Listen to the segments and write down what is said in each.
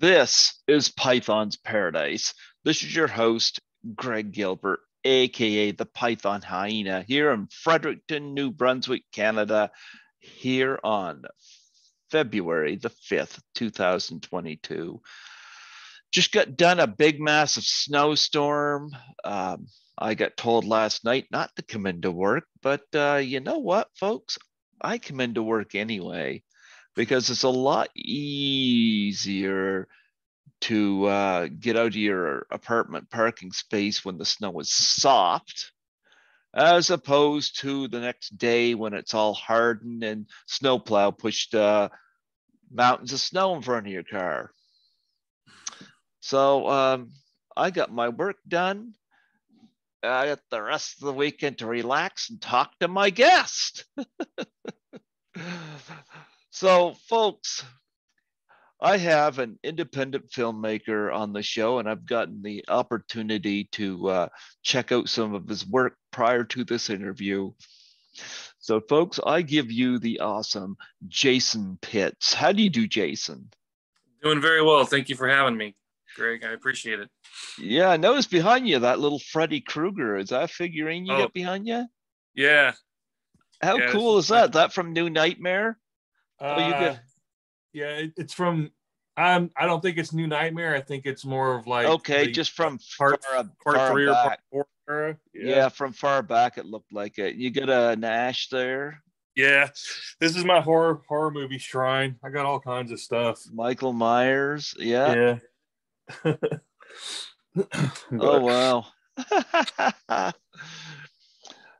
This is Python's Paradise. This is your host, Greg Gilbert, aka the Python Hyena, here in Fredericton, New Brunswick, Canada, here on February the 5th, 2022. Just got done a big, massive snowstorm. I got told last night not to come into work, but you know what, folks? I come into work anyway because it's a lot easier to get out of your apartment parking space when the snow is soft, as opposed to the next day when it's all hardened and snowplow pushed mountains of snow in front of your car. So I got my work done. I got the rest of the weekend to relax and talk to my guest. So, folks, I have an independent filmmaker on the show, and I've gotten the opportunity to check out some of his work prior to this interview. So, folks, I give you the awesome Jason Pitts. How do you do, Jason? Doing very well. Thank you for having me, Greg. I appreciate it. Yeah, I noticed behind you that little Freddy Krueger. Is that a figurine you got behind you? Yeah. How cool is that? Is that from New Nightmare? You good? Yeah, it's from. I don't think it's New Nightmare. I think it's more of like just from part three back. Or part 4. Yeah, from far back it looked like it. You got a Nash there. Yeah, this is my horror movie shrine. I got all kinds of stuff. Michael Myers. Yeah. Oh wow.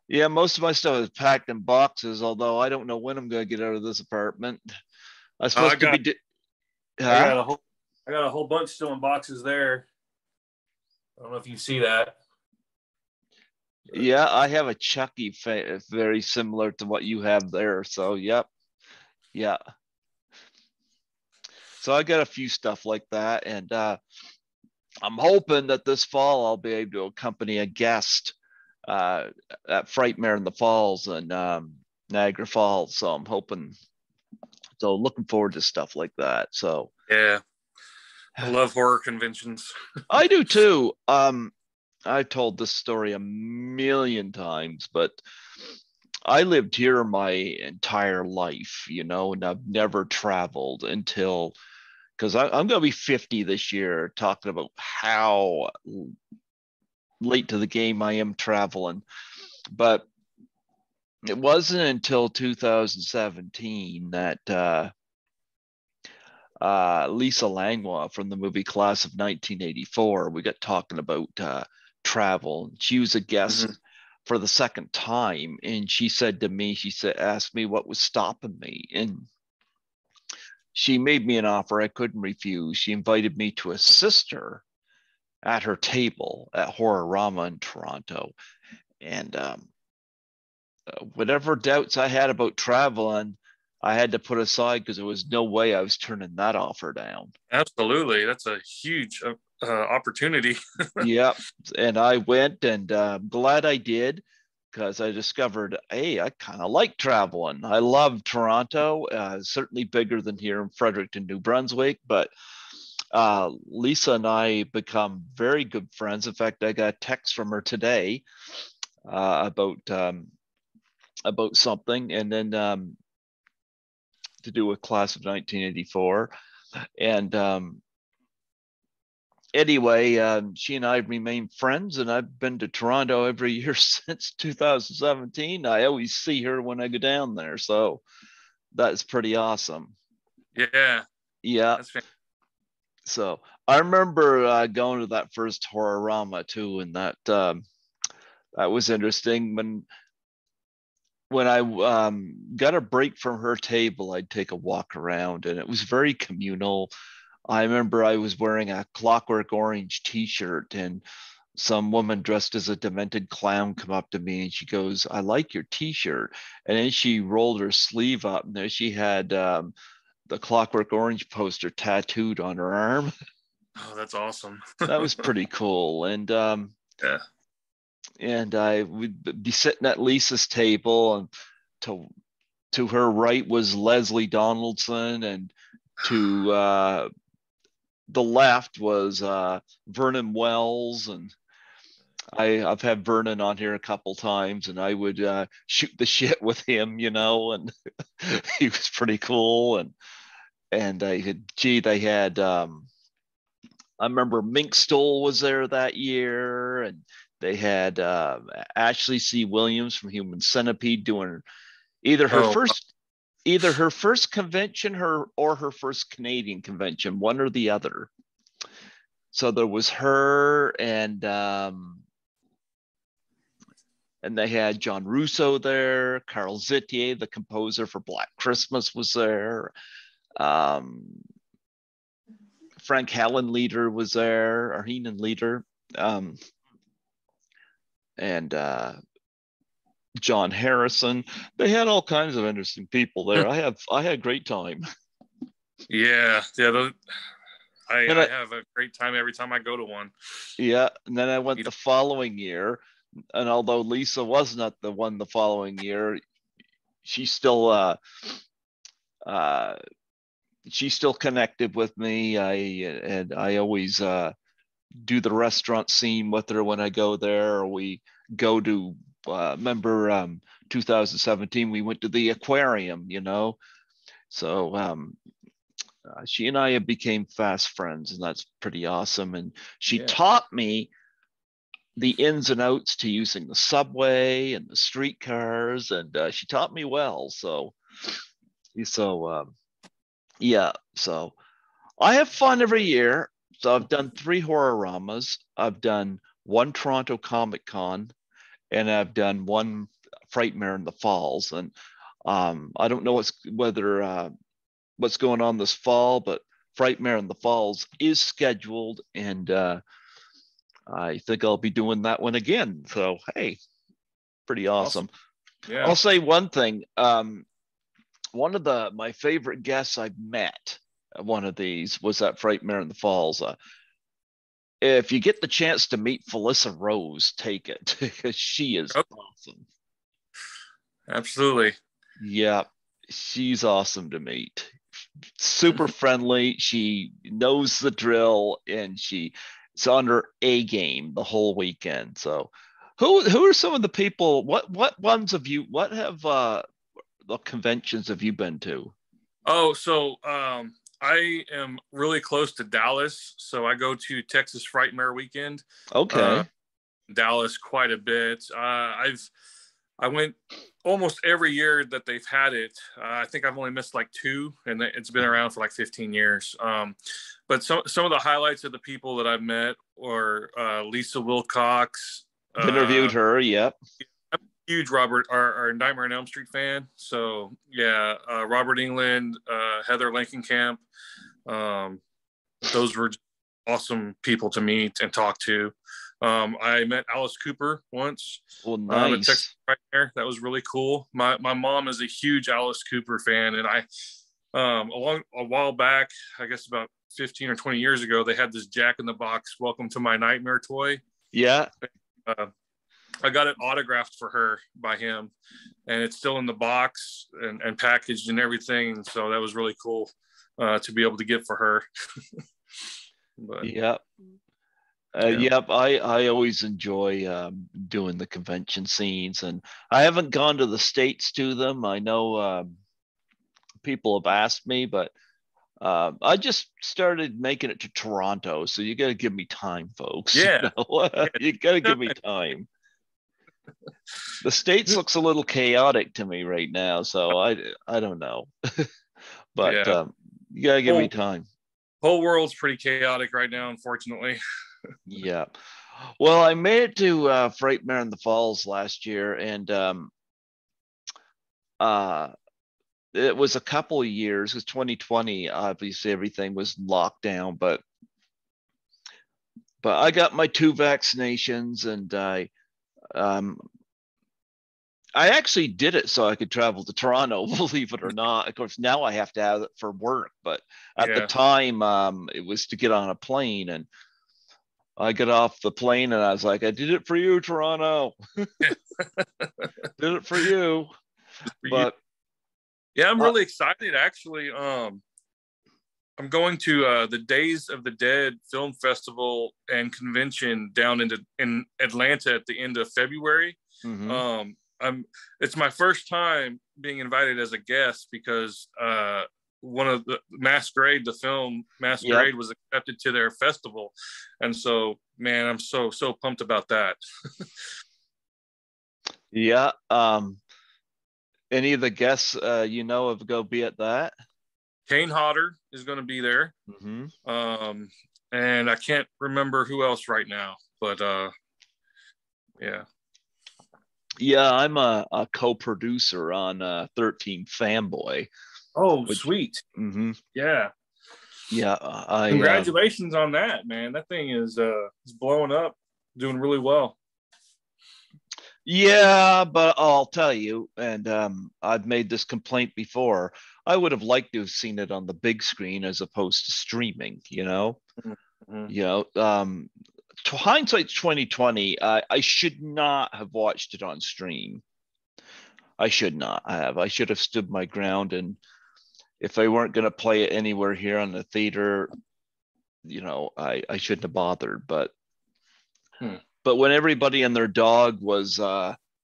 Yeah, most of my stuff is packed in boxes, although I don't know when I'm going to get out of this apartment. I got a whole bunch still in boxes there. I don't know if you see that. Yeah, I have a Chucky very similar to what you have there. So, yep. Yeah. So I got a few stuff like that. And I'm hoping that this fall I'll be able to accompany a guest at Frightmare in the Falls and Niagara Falls. So I'm hoping. So looking forward to stuff like that. So yeah, I love horror conventions. I do too. I've told this story a million times, but I lived here my entire life, and I've never traveled until, because I'm going to be 50 this year, talking about how late to the game I am traveling. But it wasn't until 2017 that Lisa Langlois from the movie Class of 1984, we got talking about travel. She was a guest for the second time, and she said to me, asked me what was stopping me, and she made me an offer I couldn't refuse. She invited me to assist her at her table at Horrorama in Toronto, and whatever doubts I had about traveling, I had to put aside because there was no way I was turning that offer down. Absolutely. That's a huge opportunity. Yep. And I went, and I'm glad I did, because I discovered, hey, I kind of like traveling. I love Toronto, certainly bigger than here in Fredericton, New Brunswick, but Lisa and I become very good friends. In fact, I got a text from her today about something, and then to do with Class of 1984. And anyway, she and I remain friends, and I've been to Toronto every year since 2017. I always see her when I go down there, so that's pretty awesome. Yeah. That's so I remember going to that first Horrorama too, and that was interesting. When I got a break from her table, I'd take a walk around, and it was very communal. I remember I was wearing a Clockwork Orange t-shirt, and some woman dressed as a demented clown come up to me, and she goes, "I like your t-shirt." And then she rolled her sleeve up, and there she had the Clockwork Orange poster tattooed on her arm. Oh, that's awesome. That was pretty cool. And yeah. And I would be sitting at Lisa's table, and to her right was Leslie Donaldson, and to the left was Vernon Wells, and I've had Vernon on here a couple times, and I would shoot the shit with him, and he was pretty cool. And they had I remember Mink Stoll was there that year, and they had Ashley C. Williams from Human Centipede doing either her first convention, or her first Canadian convention, one or the other. So there was her, and they had John Russo there. Carl Zitier, the composer for Black Christmas, was there. Frank Hallenleder was there, or Heenan-Leder, and John Harrison. They had all kinds of interesting people there. I had a great time. Yeah. I have a great time every time I go to one. Yeah, and then I went the following year, and although Lisa was not the one the following year, she still connected with me. I always do the restaurant scene with her when I go there, or we go to remember 2017 we went to the aquarium, so she and I became fast friends, and that's pretty awesome. And she taught me the ins and outs to using the subway and the streetcars, and she taught me well. So I have fun every year. So I've done 3 Horror-ramas. I've done 1 Toronto Comic Con, and I've done 1 Frightmare in the Falls. And I don't know what's going on this fall, but Frightmare in the Falls is scheduled, and I think I'll be doing that one again. So hey, pretty awesome. Yeah. I'll say one thing. One of my favorite guests I've met at one of these was at Frightmare in the Falls. If you get the chance to meet Felissa Rose, take it, because she is awesome. Absolutely. Yeah, she's awesome to meet. Super friendly. She knows the drill, and she's on her A game the whole weekend. So who are some of the people? What ones have you? What have the conventions have you been to? Oh, so I am really close to Dallas, so I go to Texas Frightmare weekend. Okay. Dallas quite a bit. I went almost every year that they've had it. I think I've only missed like 2, and it's been around for like 15 years. But some of the highlights of the people that I've met are Lisa Wilcox. Interviewed her, yep. I'm a huge our Nightmare on Elm Street fan. So yeah, Robert England, Heather Lankenkamp. Those were awesome people to meet and talk to. I met Alice Cooper once. Oh, nice. Right there. That was really cool. My mom is a huge Alice Cooper fan, and I a while back, I guess about 15 or 20 years ago, they had this Jack in the Box Welcome to My Nightmare toy. Yeah. I got it autographed for her by him, and it's still in the box and packaged and everything. And so that was really cool to be able to get for her. But yep. Yep, I always enjoy doing the convention scenes, and I haven't gone to the States to them. I know people have asked me, but I just started making it to Toronto, so you got to give me time, folks. Yeah, you got to give me time. The States looks a little chaotic to me right now, so I don't know, but you got to give me time. Whole world's pretty chaotic right now, unfortunately. Yeah. Well, I made it to Frightmare in the Falls last year, and it was a couple of years. It was 2020. Obviously, everything was locked down, but I got my 2 vaccinations, and I actually did it so I could travel to Toronto, believe it or not. Of course, now I have to have it for work, but at the time, it was to get on a plane, and I got off the plane and I was like, I did it for you, Toronto. Did it for you. But yeah, I'm really excited actually. I'm going to the Days of the Dead Film Festival and Convention down in Atlanta at the end of February. Mm-hmm. It's my first time being invited as a guest because one of the Masquerade, the film Yep. Masquerade, was accepted to their festival, and so man, I'm so pumped about that. Yeah. Any of the guests of go be at that? Kane Hodder is going to be there, Mm-hmm. and I can't remember who else right now, but yeah. Yeah, I'm a co-producer on 13 Fanboy. Oh, Which, sweet. mm-hmm. Yeah. Yeah, Congratulations on that, man. That thing is blowing up, doing really well. Yeah, but I'll tell you, and I've made this complaint before. I would have liked to have seen it on the big screen as opposed to streaming. Mm-hmm. To hindsight's 2020. I should not have watched it on stream. I should not have. I should have stood my ground, and if they weren't going to play it anywhere here on the theater, I shouldn't have bothered. But when everybody and their dog was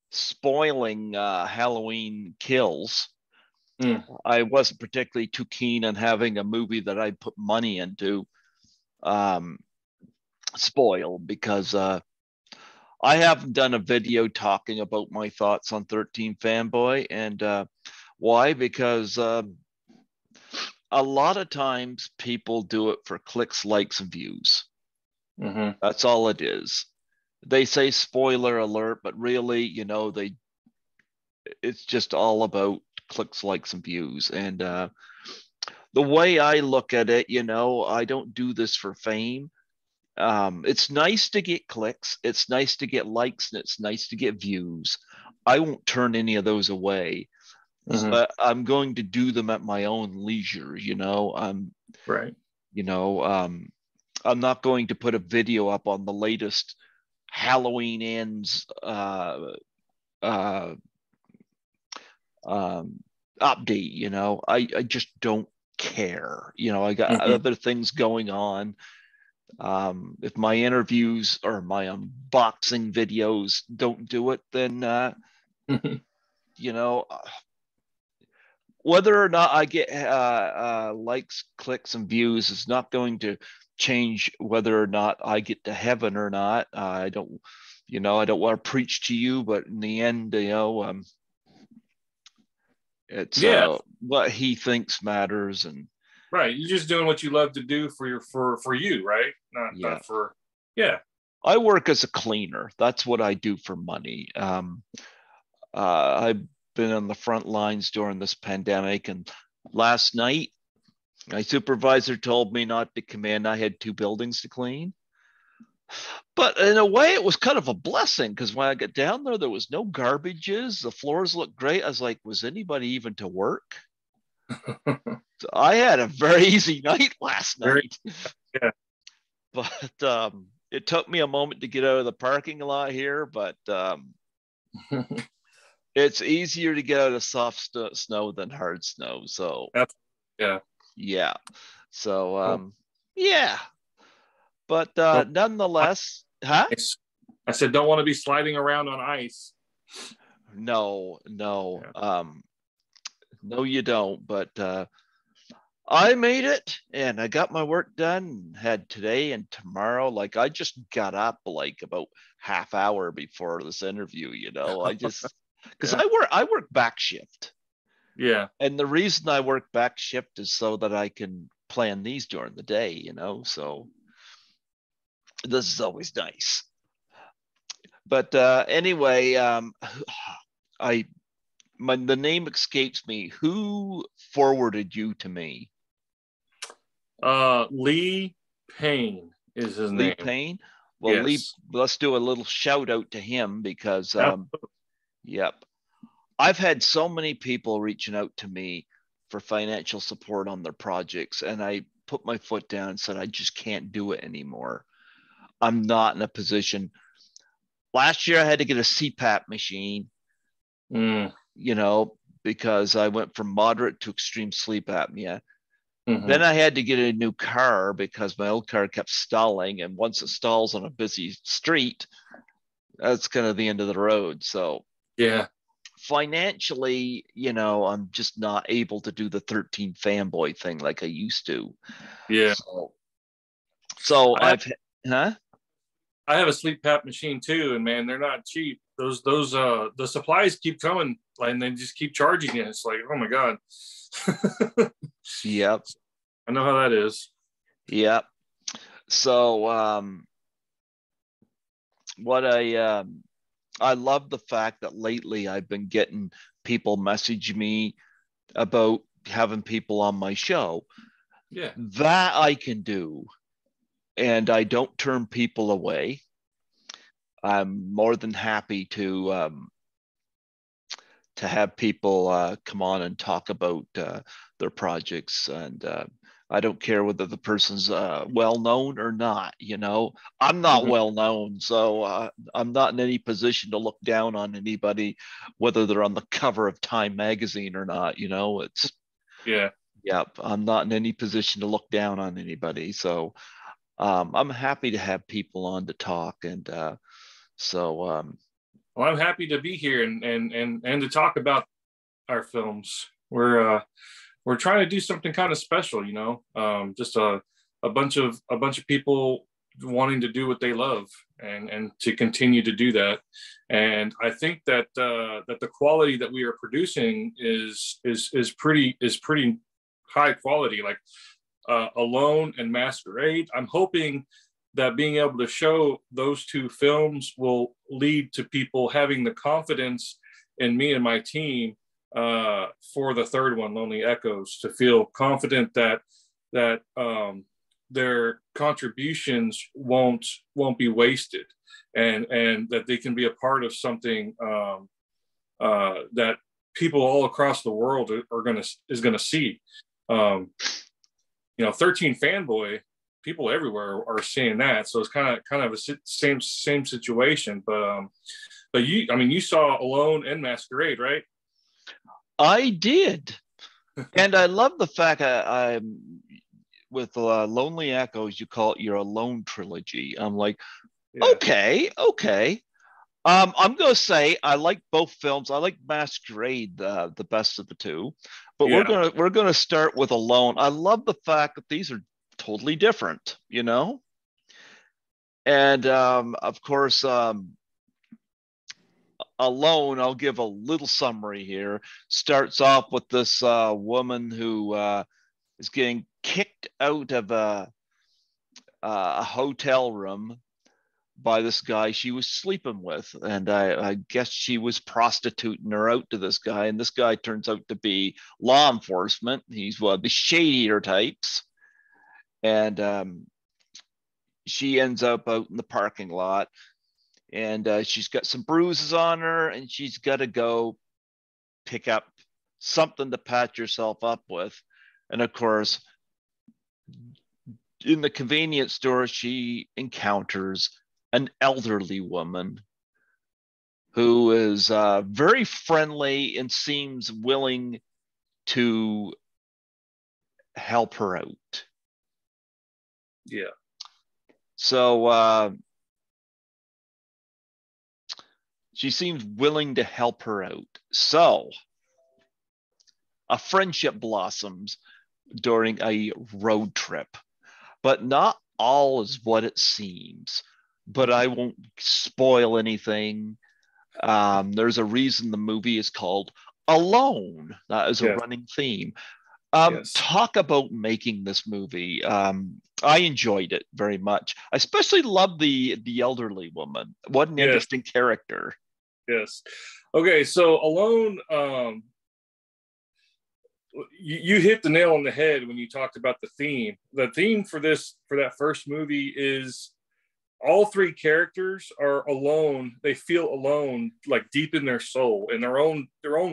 spoiling Halloween Kills, I wasn't particularly too keen on having a movie that I put money into spoil, because I haven't done a video talking about my thoughts on 13 Fanboy. And why? Because a lot of times people do it for clicks, likes, and views. Mm-hmm. That's all it is. They say spoiler alert, but really, it's just all about clicks, likes, and views. And the way I look at it, I don't do this for fame. It's nice to get clicks, it's nice to get likes, and it's nice to get views. I won't turn any of those away, but I'm going to do them at my own leisure. Right. I'm not going to put a video up on the latest Halloween Ends update. I just don't care. I got other things going on. If my interviews or my unboxing videos don't do it, then whether or not I get likes, clicks, and views is not going to change whether or not I get to heaven or not. I don't want to preach to you, but in the end, it's what he thinks matters. And right, you're just doing what you love to do for you, right? Not for I work as a cleaner. That's what I do for money. I've been on the front lines during this pandemic, and last night my supervisor told me not to come in. I had 2 buildings to clean. But in a way, it was kind of a blessing, because when I got down there was no garbages. The floors looked great. I was like, was anybody even to work? So I had a very easy night last night. Yeah. But it took me a moment to get out of the parking lot here. But it's easier to get out of soft snow than hard snow. So yeah. So cool. yeah. But nonetheless, huh? I said, don't want to be sliding around on ice. No. No, you don't. But I made it, and I got my work done. Had today and tomorrow. Like, I just got up like about half hour before this interview. I just because I work back shift. Yeah. And the reason I work back shift is so that I can plan these during the day. So this is always nice. But anyway, the name escapes me. Who forwarded you to me? Lee Payne is his name. Lee Payne. Well, yes. Lee, let's do a little shout out to him, because yep, I've had so many people reaching out to me for financial support on their projects, and I put my foot down and said I just can't do it anymore. I'm not in a position. Last year I had to get a CPAP machine, because I went from moderate to extreme sleep apnea. Mm-hmm. Then I had to get a new car because my old car kept stalling. And once it stalls on a busy street, that's kind of the end of the road. So Yeah. financially, I'm just not able to do the 13 fanboy thing like I used to. Yeah. So I have, huh? I have a sleep pap machine too, and man, they're not cheap. Those the supplies keep coming, and they just keep charging you. It's like, oh my god. Yep. I know how that is. Yep. So what I love the fact that lately I've been getting people message me about having people on my show. Yeah. That I can do, and I don't turn people away. I'm more than happy to have people come on and talk about their projects, and I don't care whether the person's well known or not. I'm not Mm-hmm. well known, so I'm not in any position to look down on anybody, whether they're on the cover of Time magazine or not. It's Yeah. Yep. I'm not in any position to look down on anybody, so I'm happy to have people on to talk, and so Well, I'm happy to be here and to talk about our films. We're trying to do something kind of special, just a bunch of people wanting to do what they love and to continue to do that. And I think that that the quality that we are producing is pretty high quality. Like Alone and Masquerade. I'm hoping that being able to show those two films will lead to people having the confidence in me and my team for the third one, Lonely Echoes, to feel confident that their contributions won't be wasted, and that they can be a part of something that people all across the world is gonna see. 13 fanboy, people everywhere are seeing that, so it's kind of a same situation. But you saw Alone and Masquerade, right? I did. And I love the fact I'm with Lonely Echoes, you call it your Alone trilogy. I'm like, Yeah. okay. I'm gonna say I like both films. I like Masquerade the best of the two, but we're Yeah. gonna start with Alone. I love the fact that these are totally different. And of course, Alone, I'll give a little summary here. Starts off with this woman who is getting kicked out of a hotel room by this guy she was sleeping with. And I guess she was prostituting her out to this guy. And this guy turns out to be law enforcement. He's one of the shadier types. And she ends up out in the parking lot. And she's got some bruises on her, and she's got to go pick up something to patch herself up with. And of course, in the convenience store, she encounters an elderly woman who is very friendly and seems willing to help her out. Yeah. So she seems willing to help her out. So a friendship blossoms during a road trip, but not all is what it seems. But I won't spoil anything. There's a reason the movie is called Alone. That is a Yes. running theme. Yes. Talk about making this movie. I enjoyed it very much. I especially loved the elderly woman. What an Yes. interesting character. Yes. Okay. So Alone, you hit the nail on the head when you talked about the theme. The theme for that first movie is all three characters are alone. They feel alone, like deep in their soul, in their own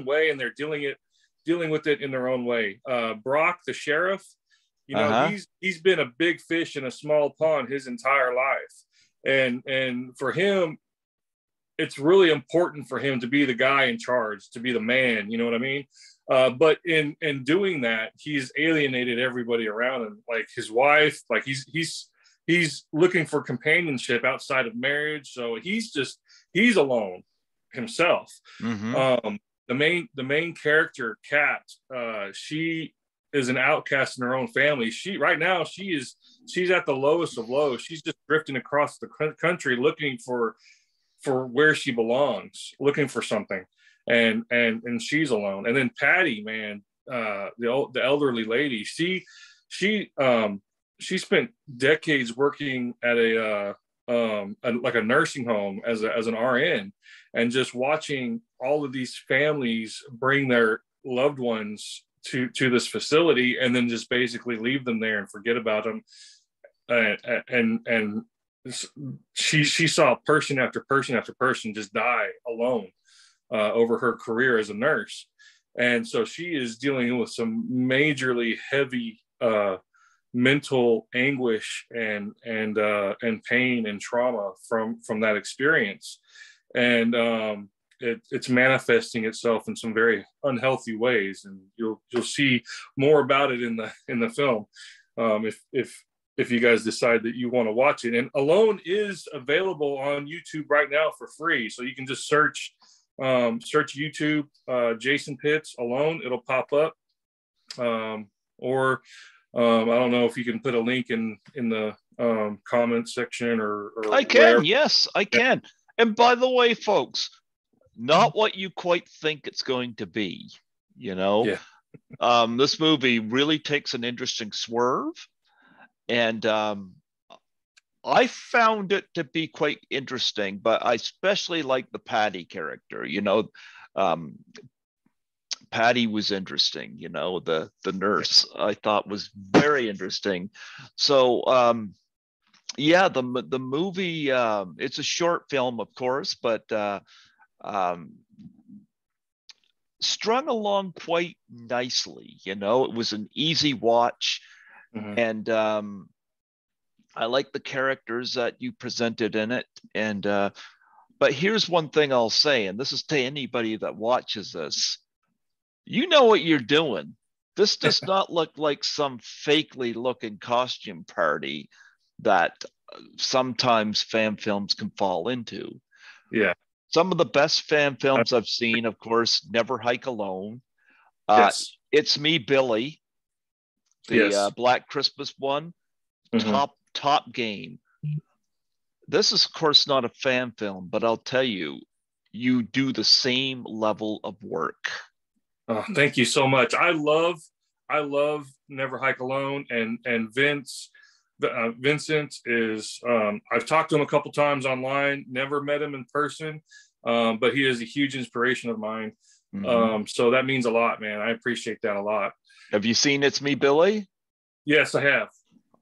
way, and they're dealing with it in their own way. Brock, the sheriff, Uh-huh. he's been a big fish in a small pond his entire life, and for him, it's really important for him to be the guy in charge, to be the man. You know what I mean? But in doing that, he's alienated everybody around him, like his wife. Like he's looking for companionship outside of marriage. So he's alone himself. Mm-hmm. The main character, Kat, she is an outcast in her own family. Right now she's at the lowest of lows. She's just drifting across the country looking for where she belongs, looking for something, and she's alone. And then Patty, man, the elderly lady, she spent decades working at like a nursing home as an RN, and just watching all of these families bring their loved ones to this facility, and then just basically leave them there and forget about them. And she saw person after person after person just die alone over her career as a nurse. And so she is dealing with some majorly heavy mental anguish and pain and trauma from that experience. And it's manifesting itself in some very unhealthy ways, and you'll see more about it in the film if you guys decide that you want to watch it. And Alone is available on YouTube right now for free, so you can just search YouTube, Jason Pitts Alone. It'll pop up, or I don't know if you can put a link in the comment section or I can, wherever. Yes, I can. And by the way, folks, not what you quite think it's going to be. Yeah. This movie really takes an interesting swerve, and I found it to be quite interesting. But I especially like the Patty character. Patty was interesting. The nurse I thought was very interesting. So yeah, the movie, it's a short film, of course, but strung along quite nicely. It was an easy watch. Mm-hmm. And I like the characters that you presented in it. And but here's one thing I'll say, and this is to anybody that watches this: you know what you're doing. This does not look like some fakely looking costume party that sometimes fan films can fall into. Yeah. Some of the best fan films I've seen, of course, Never Hike Alone. Yes. It's Me, Billy, the Black Christmas one. Mm-hmm. Top game. This is, of course, not a fan film, but I'll tell you, you do the same level of work. Oh, thank you so much. I love Never Hike Alone, and Vincent is, I've talked to him a couple times online, never met him in person, but he is a huge inspiration of mine. Mm-hmm. So that means a lot, man. I appreciate that a lot. Have you seen It's Me, Billy? Yes, I have.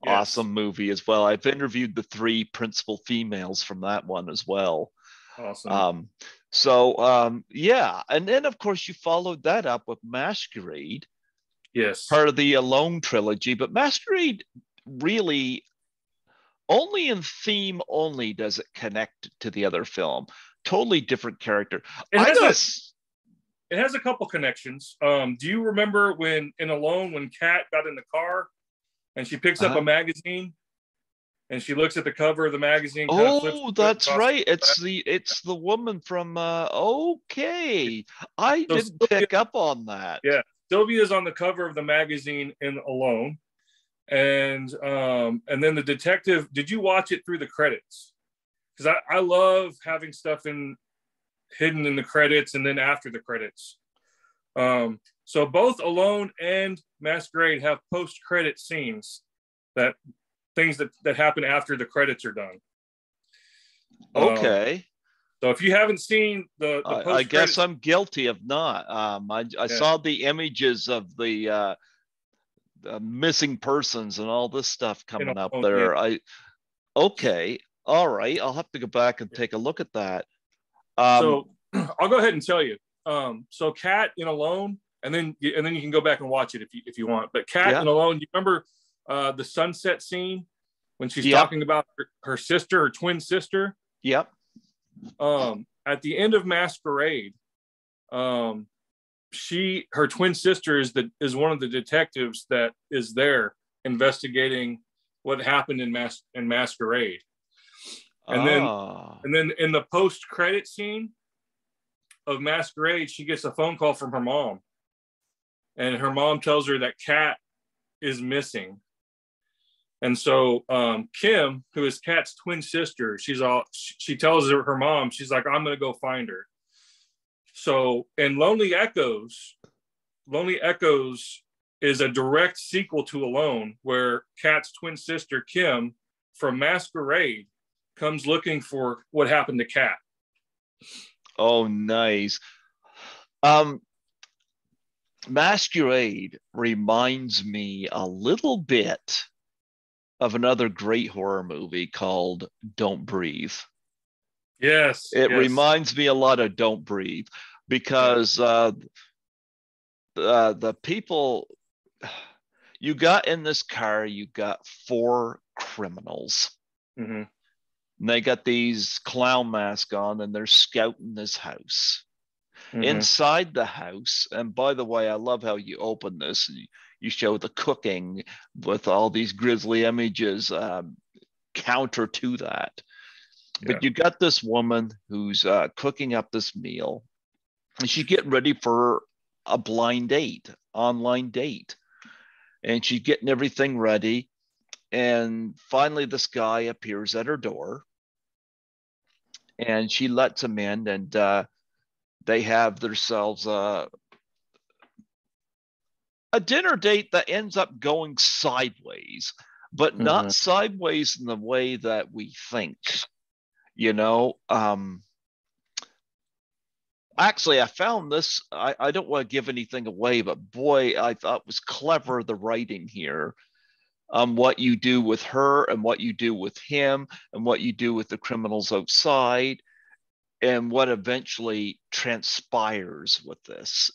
Awesome movie as well. I've interviewed the 3 principal females from that one as well. Awesome. Yeah. And then, of course, you followed that up with Masquerade. Yes. Part of the Alone trilogy, but Masquerade really only in theme only does it connect to the other film. Totally different character. It has a couple connections. Do you remember when in Alone, when Kat got in the car and she picks up a magazine and she looks at the cover of the magazine? Oh, that's right. It's the woman from okay. I didn't pick up on that. Yeah. Sylvia's on the cover of the magazine in Alone. And then the detective, did you watch it through the credits? Because I love having stuff hidden in the credits and then after the credits. So both Alone and Masquerade have post-credit scenes, things that happen after the credits are done. Okay. So if you haven't seen the I guess I'm guilty of not. I saw the images of the missing persons and all this stuff coming up there. Yeah. Okay. All right. I'll have to go back and take a look at that. So I'll go ahead and tell you. So Kat in Alone, and then you can go back and watch it if you want. But Kat in Alone, you remember the sunset scene when she's talking about her sister, her twin sister? Yep. At the end of Masquerade, her twin sister is one of the detectives that is there investigating what happened in Masquerade. And then in the post credit scene of Masquerade, she gets a phone call from her mom, and her mom tells her that Kat is missing. And so Kim, who is Kat's twin sister, she tells her mom, she's like, I'm going to go find her. So in Lonely Echoes is a direct sequel to Alone, where Kat's twin sister, Kim, from Masquerade, comes looking for what happened to Kat. Oh, nice. Masquerade reminds me a little bit of another great horror movie called Don't Breathe. Yes. It reminds me a lot of Don't Breathe, because the people you got in this car, you got 4 criminals. Mm-hmm. And they got these clown masks on, and they're scouting this house. Mm-hmm. Inside the house, and by the way, I love how you open this. You show the cooking with all these grisly images counter to that. Yeah. But you got this woman who's cooking up this meal, and she's getting ready for a blind date, online date. And she's getting everything ready. And finally, this guy appears at her door, and she lets him in, and they have themselves a dinner date that ends up going sideways, but not sideways in the way that we think. Actually, I found this, I don't want to give anything away, but boy, I thought it was clever, the writing here. What you do with her, and what you do with him, and what you do with the criminals outside, and what eventually transpires with this,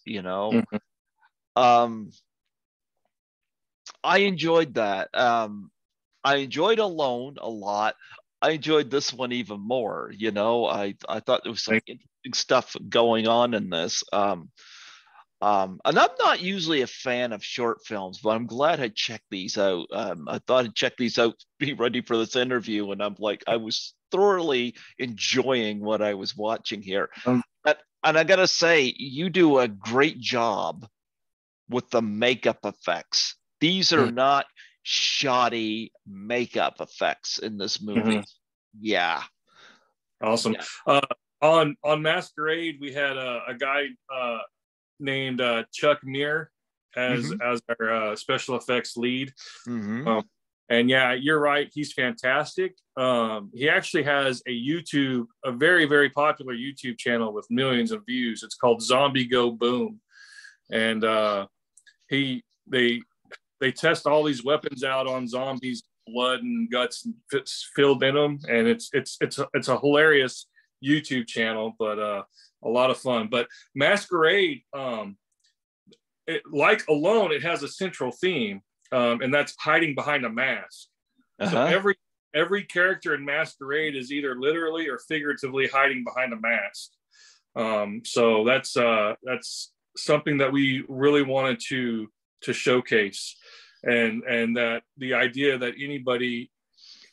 I enjoyed that. I enjoyed Alone a lot. I enjoyed this one even more. I thought there was some interesting stuff going on in this. And I'm not usually a fan of short films, but I'm glad I checked these out. I thought I'd check these out, be ready for this interview, and I was thoroughly enjoying what I was watching here. And I gotta say, you do a great job with the makeup effects. These are not shoddy makeup effects in this movie. Yeah. Awesome. Yeah. On Masquerade, we had a guy named Chuck Meir as our special effects lead. And yeah, you're right. He's fantastic. He actually has a very, very popular YouTube channel with millions of views. It's called Zombie Go Boom. And they test all these weapons out on zombies, blood and guts filled in them. And it's a hilarious YouTube channel, but a lot of fun. But Masquerade, like Alone, it has a central theme. And that's hiding behind a mask. So every character in Masquerade is either literally or figuratively hiding behind a mask. So that's something that we really wanted to showcase, and that the idea that anybody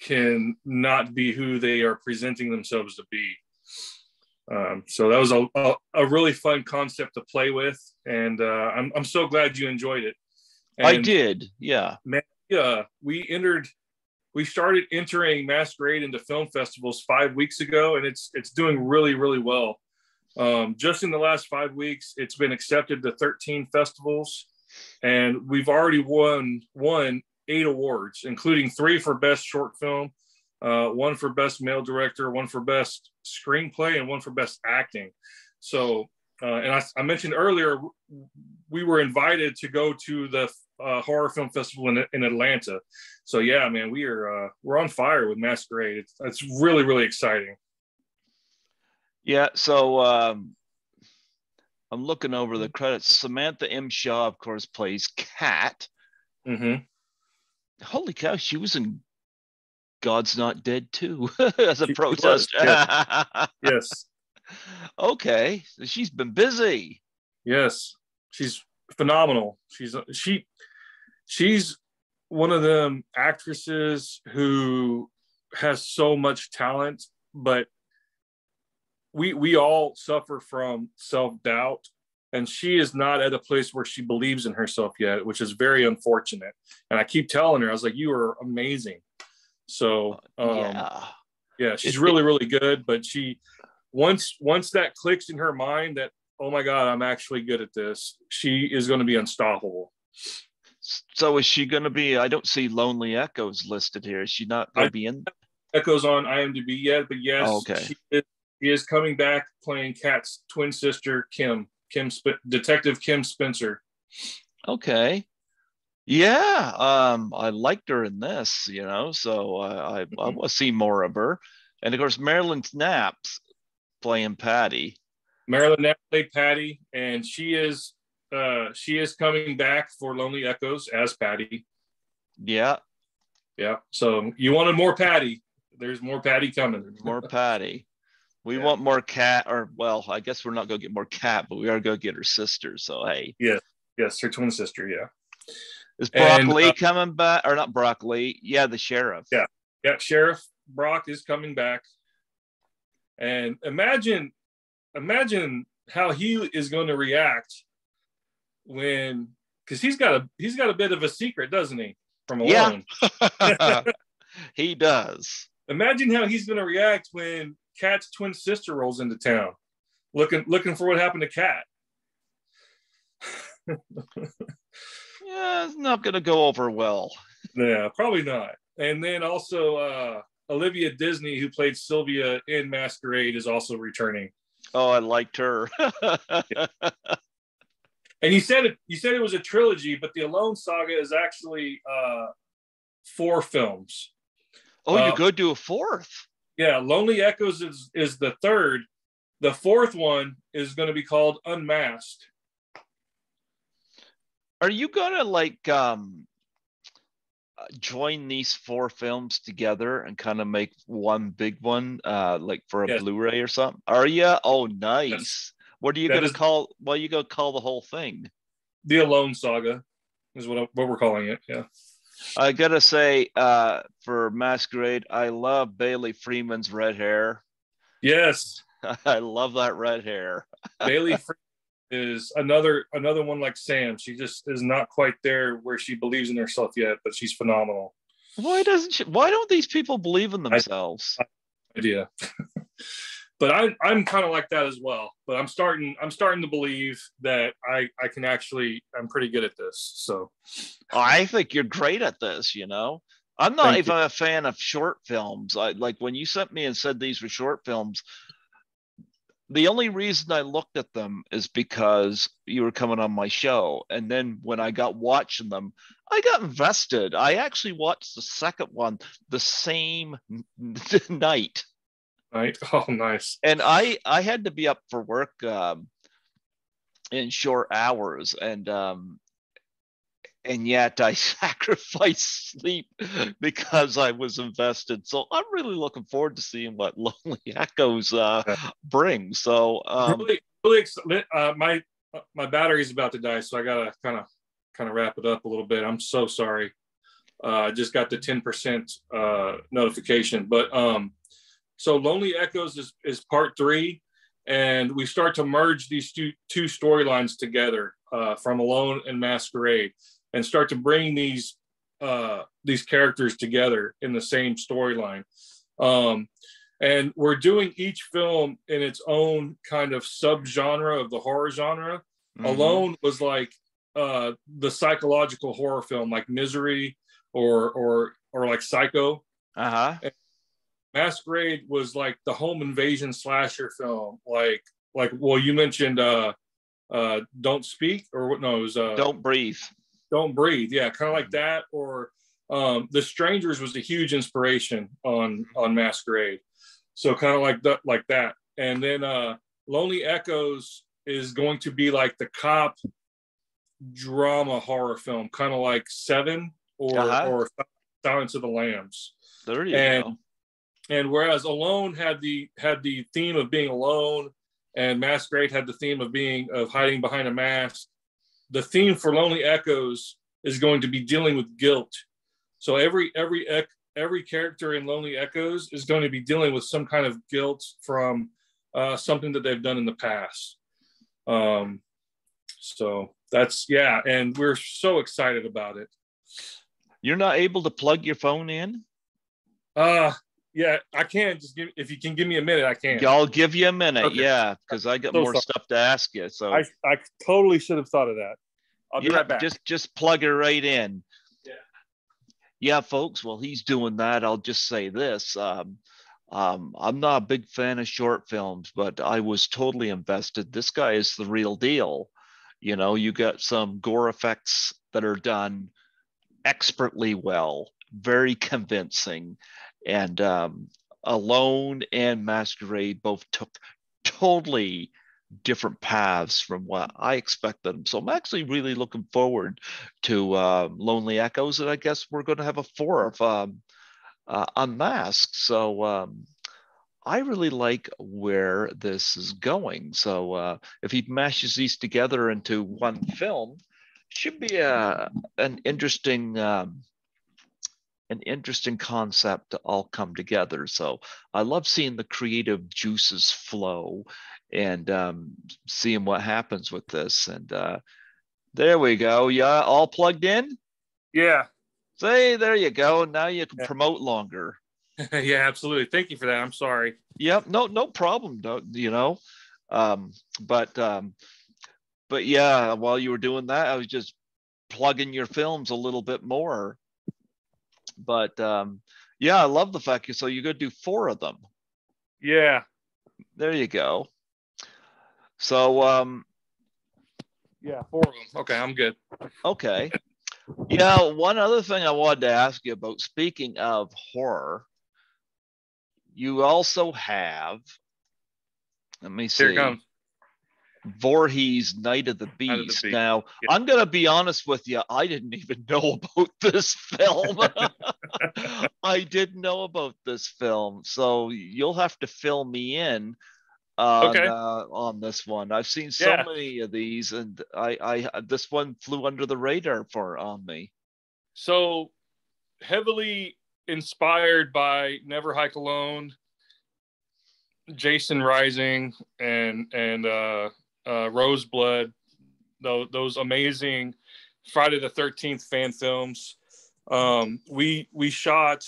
can not be who they are presenting themselves to be. So that was a really fun concept to play with, and I'm so glad you enjoyed it. And I did, yeah. Man, we started entering Masquerade into film festivals 5 weeks ago, and it's doing really, really well. Just in the last 5 weeks, it's been accepted to 13 festivals, and we've already won 8 awards, including 3 for best short film, 1 for best male director, 1 for best screenplay, and 1 for best acting. So, and I mentioned earlier, we were invited to go to the horror film festival in Atlanta. So yeah, man, we're on fire with Masquerade. It's really, really exciting. Yeah. So I'm looking over the credits. Samantha M. Shaw, of course, plays Kat. Holy cow, she was in God's Not Dead too as a protest. Yes. Okay, she's been busy. Yes. she's phenomenal. She's one of them actresses who has so much talent, but we all suffer from self-doubt, and she is not at a place where she believes in herself yet, which is very unfortunate. And I keep telling her, I was like, you are amazing. So yeah, she's really good, but she once that clicks in her mind that, oh my God, I'm actually good at this, she is going to be unstoppable. So is she going to be, I don't see Lonely Echoes listed here. Is she not going to be in? Echoes on IMDb yet, but yes, okay. She is coming back playing Kat's twin sister, Detective Kim Spencer. Okay. Yeah, I liked her in this, so I want to see more of her. And of course, Marilyn Knapp's playing Patty. Marilyn Knapp played Patty, and she is coming back for Lonely Echoes as Patty. Yeah. So you wanted more Patty. There's more Patty coming. More Patty. We want more Cat, or well, I guess we're not going to get more Cat, but we are going to get her sister. So hey. Yes, her twin sister. Yeah. Is Brock Lee coming back, or not Brock Lee? Yeah, the sheriff. Yeah. Sheriff Brock is coming back, and imagine how he is going to react when, because he's got a bit of a secret, doesn't he? From Alone. Yeah. He does. Imagine how he's going to react when Kat's twin sister rolls into town, looking for what happened to Kat. Yeah, it's not going to go over well. Yeah, probably not. And then also Olivia Disney, who played Sylvia in Masquerade, is also returning. Oh, I liked her. Yeah. And you said it was a trilogy, but the Alone Saga is actually 4 films. Oh, you're going to do a 4th? Yeah, Lonely Echoes is the 3rd. The 4th one is going to be called Unmasked. Are you going to join these 4 films together and kind of make one big one, for a Blu-ray or something? Are you? Oh, nice. Yes. What are you going to call the whole thing? The Alone Saga is what we're calling it. Yeah. I gotta say, for Masquerade, I love Bailey Freeman's red hair. Yes, I love that red hair. Bailey Freeman is another one like Sam. She just is not quite there where she believes in herself yet, but she's phenomenal. Why don't these people believe in themselves? Idea. But I'm kind of like that as well. But I'm starting to believe that I can actually, I'm pretty good at this. So I think you're great at this, I'm not even a fan of short films. Like when you sent me and said these were short films, the only reason I looked at them is because you were coming on my show. And then when I got watching them, I got invested. I actually watched the second one the same night. Right. Oh, nice. And I had to be up for work in short hours, and yet I sacrificed sleep because I was invested. So I'm really looking forward to seeing what Lonely Echoes brings. So really my battery's about to die, so I gotta kind of wrap it up a little bit. I'm so sorry. I just got the 10% notification, but so Lonely Echoes is part 3, and we start to merge these two storylines together from Alone and Masquerade, and start to bring these characters together in the same storyline. And we're doing each film in its own kind of subgenre of the horror genre. Mm-hmm. Alone was like the psychological horror film, like Misery or like Psycho. Uh-huh. Masquerade was like the home invasion slasher film, like well, you mentioned Don't Speak, or what? No, it was Don't Breathe. Don't Breathe, yeah, kind of like that. Or The Strangers was a huge inspiration on Masquerade, so kind of like that. And then Lonely Echoes is going to be like the cop drama horror film, kind of like Seven or Silence of the Lambs. There you go. And whereas Alone had the theme of being alone, and Masquerade had the theme of hiding behind a mask, the theme for Lonely Echoes is going to be dealing with guilt. So every character in Lonely Echoes is going to be dealing with some kind of guilt from something that they've done in the past. So that's, yeah, and we're so excited about it. You're not able to plug your phone in? Yeah, I can. If you can give me a minute, I can. I'll give you a minute. Okay. Yeah, because I got more stuff to ask you. So I totally should have thought of that. I'll be right back. Just plug it right in. Yeah. Yeah, folks. Well, he's doing that. I'll just say this. I'm not a big fan of short films, but I was totally invested. This guy is the real deal. You know, you got some gore effects that are done expertly well, very convincing. And Alone and Masquerade both took totally different paths from what I expected. So I'm actually really looking forward to Lonely Echoes, and I guess we're going to have a 4 of Unmasked. So I really like where this is going. So if he mashes these together into one film, should be an interesting concept to all come together. So I love seeing the creative juices flow and seeing what happens with this. And there we go. Yeah, all plugged in? Yeah. Say, there you go. Now you can promote longer. Yeah, absolutely. Thank you for that. I'm sorry. Yep, no problem. You know, but yeah, while you were doing that, I was just plugging your films a little bit more. But yeah, I love the fact so you're going to do 4 of them. Yeah. There you go. So yeah, 4 of them. Okay, I'm good. Okay. Yeah, one other thing I wanted to ask you about, speaking of horror, you also have, let me see. Here it comes. Voorhees, Night of the Beast. Now, I'm going to be honest with you. I didn't even know about this film. I didn't know about this film. So you'll have to fill me in on this one. I've seen so many of these, and I this one flew under the radar on me. So heavily inspired by Never Hike Alone, Jason Rising, and Roseblood, those amazing Friday the 13th fan films. We shot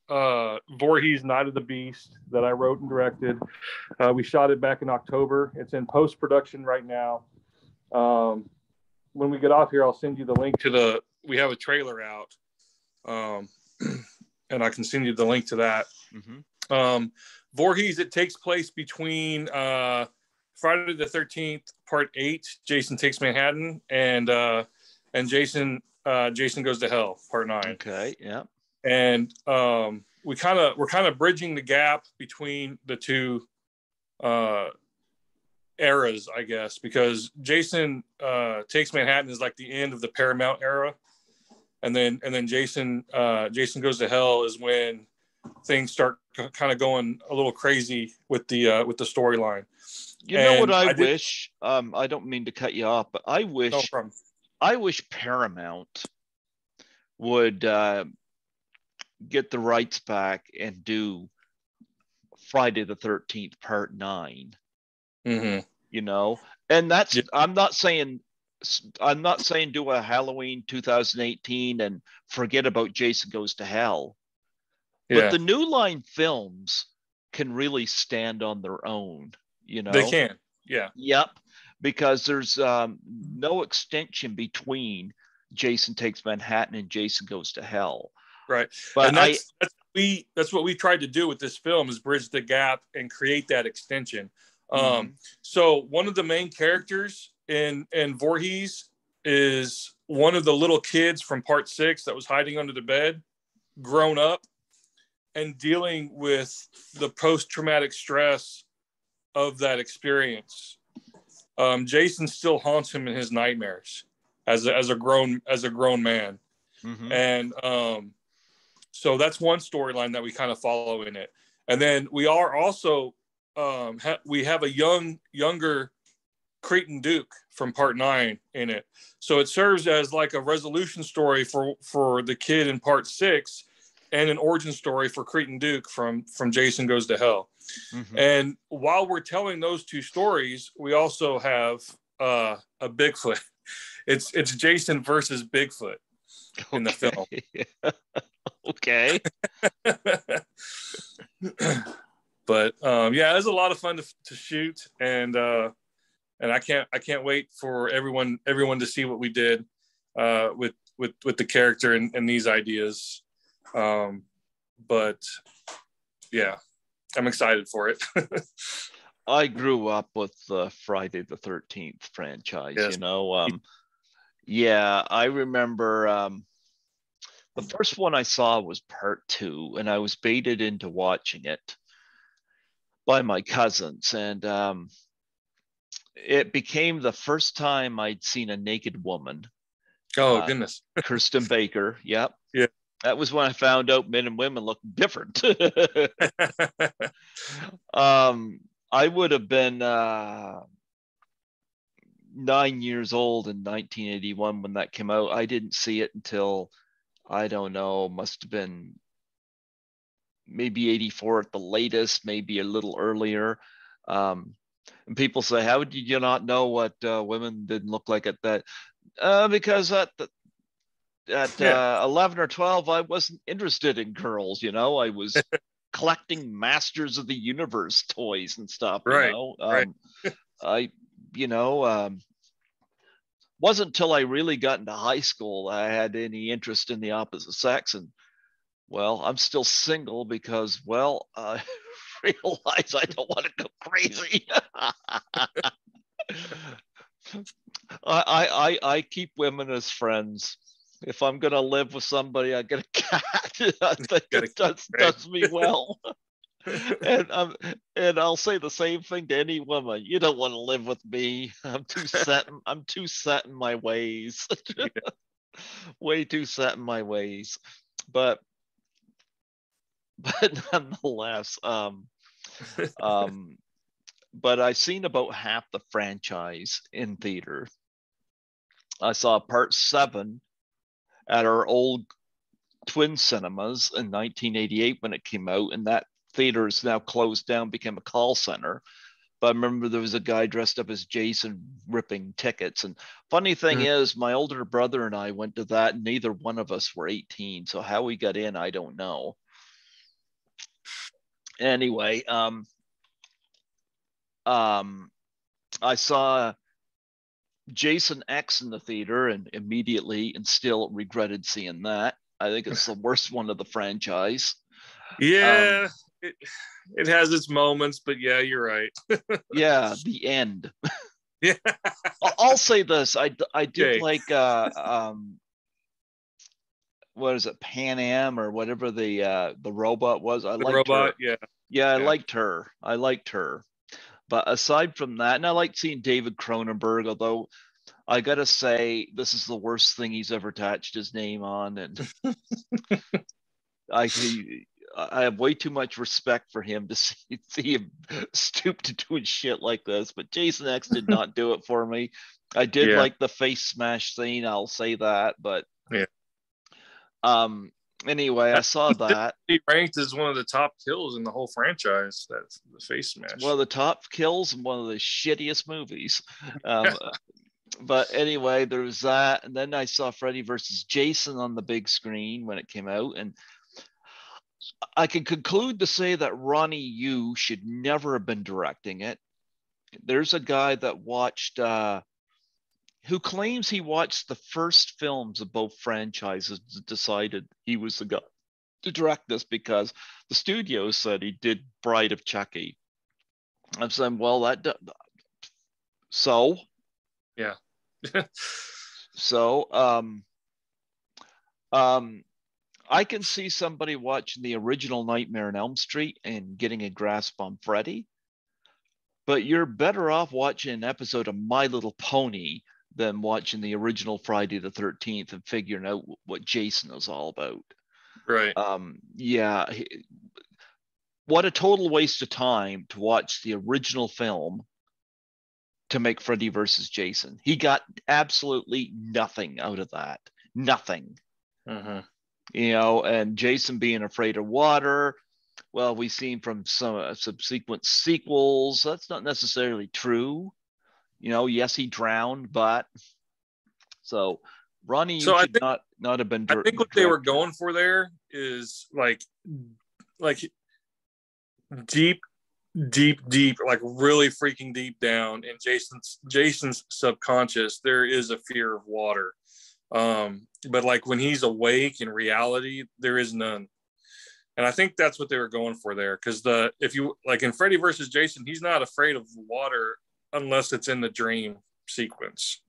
Voorhees, Night of the Beast, that I wrote and directed. We shot it back in October. It's in post-production right now. When we get off here, I'll send you the link to we have a trailer out, and I can send you the link to that. Mm-hmm. Voorhees, it takes place between Friday the 13th, Part 8, Jason Takes Manhattan, and Jason Goes to Hell, Part 9. Okay, yeah. And we're kind of bridging the gap between the two eras, I guess, because Jason Takes Manhattan is like the end of the Paramount era, and then Jason Goes to Hell is when things start kind of going a little crazy with the storyline. You know what I wish? I don't mean to cut you off, but I wish Paramount would get the rights back and do Friday the 13th Part 9. Mm-hmm. You know, and that's I'm not saying do a Halloween 2018 and forget about Jason Goes to Hell. Yeah. But the New Line films can really stand on their own, you know. They can. Yeah. Yep. Because there's no extension between Jason Takes Manhattan and Jason Goes to Hell. Right. But and that's what we tried to do with this film, is bridge the gap and create that extension. So one of the main characters in Voorhees is one of the little kids from Part 6 that was hiding under the bed, grown up and dealing with the post-traumatic stress of that experience. Jason still haunts him in his nightmares as a grown man. Mm-hmm. And so that's one storyline that we kind of follow in it. And then we are also we have a younger Creighton Duke from Part 9 in it. So it serves as like a resolution story for the kid in Part 6, and an origin story for Creighton Duke from Jason Goes to Hell. Mm-hmm. And while we're telling those two stories, we also have a Bigfoot. It's Jason versus Bigfoot in the film. Okay. But yeah, it was a lot of fun to shoot, and I can't wait for everyone to see what we did with the character and these ideas. But yeah, I'm excited for it. I grew up with the Friday the 13th franchise, Yes. you know. Yeah, I remember the first one I saw was Part 2, and I was baited into watching it by my cousins, and it became the first time I'd seen a naked woman. Oh, goodness. Kirsten Baker. Yep. Yeah. That was when I found out men and women look different. I would have been 9 years old in 1981 when that came out. I didn't see it until, I don't know, must have been maybe 84 at the latest, maybe a little earlier. And people say, how did you not know what women didn't look like at that? Because at 11 or 12, I wasn't interested in girls. You know, I was collecting Masters of the Universe toys and stuff. You Right. know, Right. I, you know, wasn't until I really got into high school I had any interest in the opposite sex. And well, I'm still single because, well, I realize I don't want to go crazy. I keep women as friends. If I'm gonna live with somebody, I get a cat. I think it does me well. And I'll say the same thing to any woman. You don't want to live with me. I'm too set in my ways. Way too set in my ways. But nonetheless, but I've seen about half the franchise in theater. I saw Part 7 at our old Twin Cinemas in 1988 when it came out, and that theater is now closed down, became a call center. But I remember there was a guy dressed up as Jason ripping tickets. And funny thing is, my older brother and I went to that, and neither one of us were 18. So how we got in, I don't know. Anyway, I saw Jason X in the theater and immediately and still regretted seeing that. I think it's the worst one of the franchise. Yeah, it has its moments, but yeah, you're right. Yeah, the end. Yeah. I'll say this. I did Okay. like what is it, Pan Am or whatever the robot was. I liked robot, her. Yeah, I liked her. But aside from that, and I liked seeing David Cronenberg, although I gotta say this is the worst thing he's ever attached his name on, and I have way too much respect for him to see him stoop to doing shit like this. But Jason X did not do it for me. I did like the face smash scene, I'll say that, but yeah. Anyway, I saw that. He ranked as one of the top kills in the whole franchise. That's the face smash. It's one of the top kills and one of the shittiest movies. But anyway, there was that, and then I saw Freddy versus Jason on the big screen when it came out, and I can conclude to say that Ronnie Yu should never have been directing it. There's a guy that watched, who claims he watched the first films of both franchises and decided he was the guy to direct this because the studio said he did Bride of Chucky. I'm saying, well, so yeah. So I can see somebody watching the original Nightmare on Elm Street and getting a grasp on Freddy, but you're better off watching an episode of My Little Pony than watching the original Friday the 13th and figuring out what Jason is all about. Right. Yeah. What a total waste of time to watch the original film to make Freddy versus Jason. He got absolutely nothing out of that. Nothing. Mm-hmm. You know, and Jason being afraid of water. Well, we've seen from some subsequent sequels that's not necessarily true. You know, yes, he drowned, but so Ronnie, you So should not have been I think what they were director. going for there is like deep, deep, like really freaking deep down in Jason's subconscious, there is a fear of water. But like when he's awake in reality, there is none. And I think that's what they were going for there. Because if you like in Freddy versus Jason, he's not afraid of water unless it's in the dream sequence.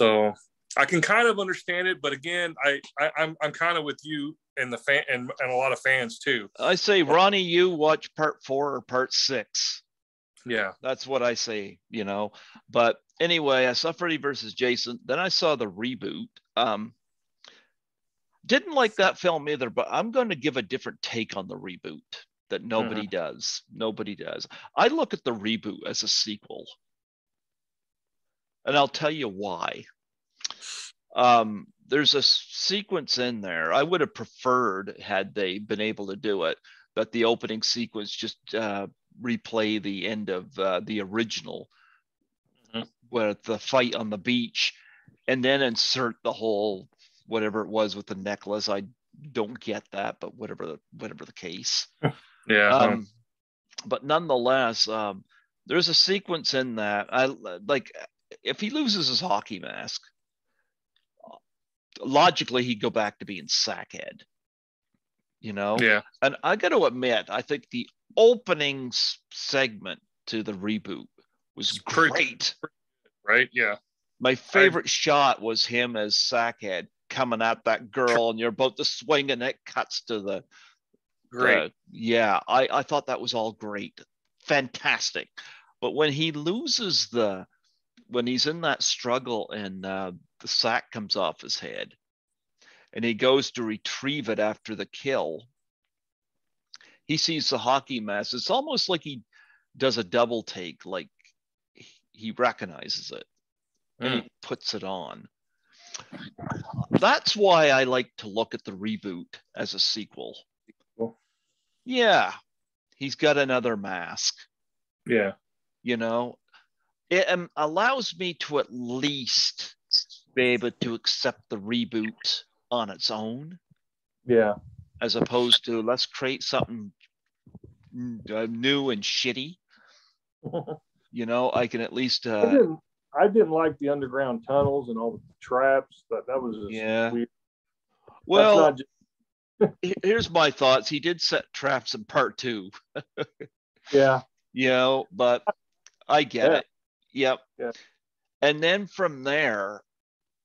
So I can kind of understand it, but again, I'm kind of with you and the fan and a lot of fans too. I say, Ronnie, you watch part 4 or part 6. Yeah, That's what I say, you know. But anyway, I saw Freddy versus Jason. Then I saw the reboot. Didn't like that film either, but I'm going to give a different take on the reboot that nobody does. Nobody does. I look at the reboot as a sequel, and I'll tell you why. There's a sequence in there. I would have preferred had they been able to do it, but the opening sequence just replay the end of the original, with the fight on the beach, and then insert the whole whatever it was with the necklace. I don't get that, but whatever the case. yeah. But nonetheless, there's a sequence in that I like. If he loses his hockey mask, logically he'd go back to being Sackhead, you know. Yeah. And I got to admit, I think the opening segment to the reboot was great. Right? Yeah. My favorite shot was him as Sackhead coming at that girl, and you're about to swing, and it cuts to the great. Yeah, I thought that was all great, fantastic. But when he loses when he's in that struggle and the sack comes off his head, and he goes to retrieve it after the kill, he sees the hockey mask. It's almost like he does a double take, like he recognizes it and he puts it on. That's why I like to look at the reboot as a sequel. Cool. Yeah, he's got another mask. Yeah. You know, it allows me to at least be able to accept the reboot on its own. Yeah. As opposed to let's create something new and shitty. You know, I can at least. I didn't like the underground tunnels and all the traps. That was just weird. Well, here's my thoughts. He did set traps in part 2. Yeah. You know, but I get it. Yep. Yeah. And then from there,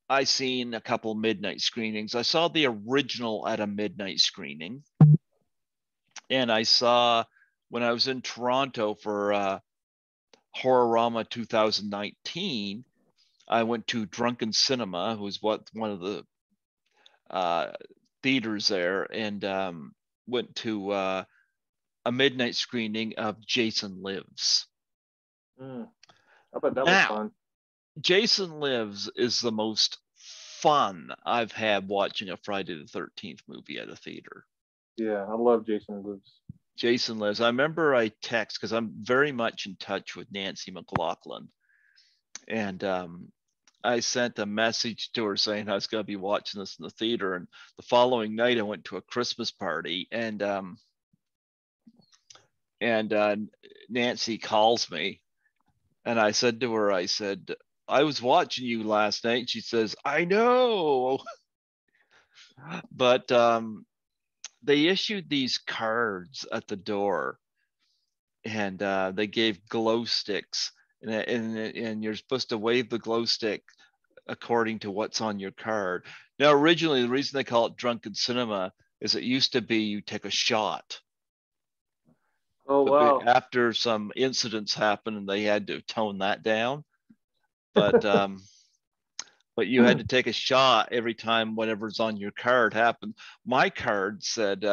I seen a couple midnight screenings. I saw the original at a midnight screening. And I saw when I was in Toronto for Horrorama 2019, I went to Drunken Cinema, who's one of the theaters there, and went to a midnight screening of Jason Lives. I bet that was fun. Jason Lives is the most fun I've had watching a Friday the 13th movie at a theater. Yeah, I love Jason Lives. Jason Lives. I remember I text because I'm very much in touch with Nancy McLaughlin, and I sent a message to her saying I was going to be watching this in the theater. And the following night, I went to a Christmas party, and Nancy calls me, and I said to her, I said, I was watching you last night. She says, I know. But they issued these cards at the door, and they gave glow sticks, and you're supposed to wave the glow stick according to what's on your card. Now, originally, the reason they call it Drunken Cinema is it used to be you take a shot. Oh, wow. After some incidents happened, and they had to tone that down. But you had to take a shot every time whatever's on your card happened. My card said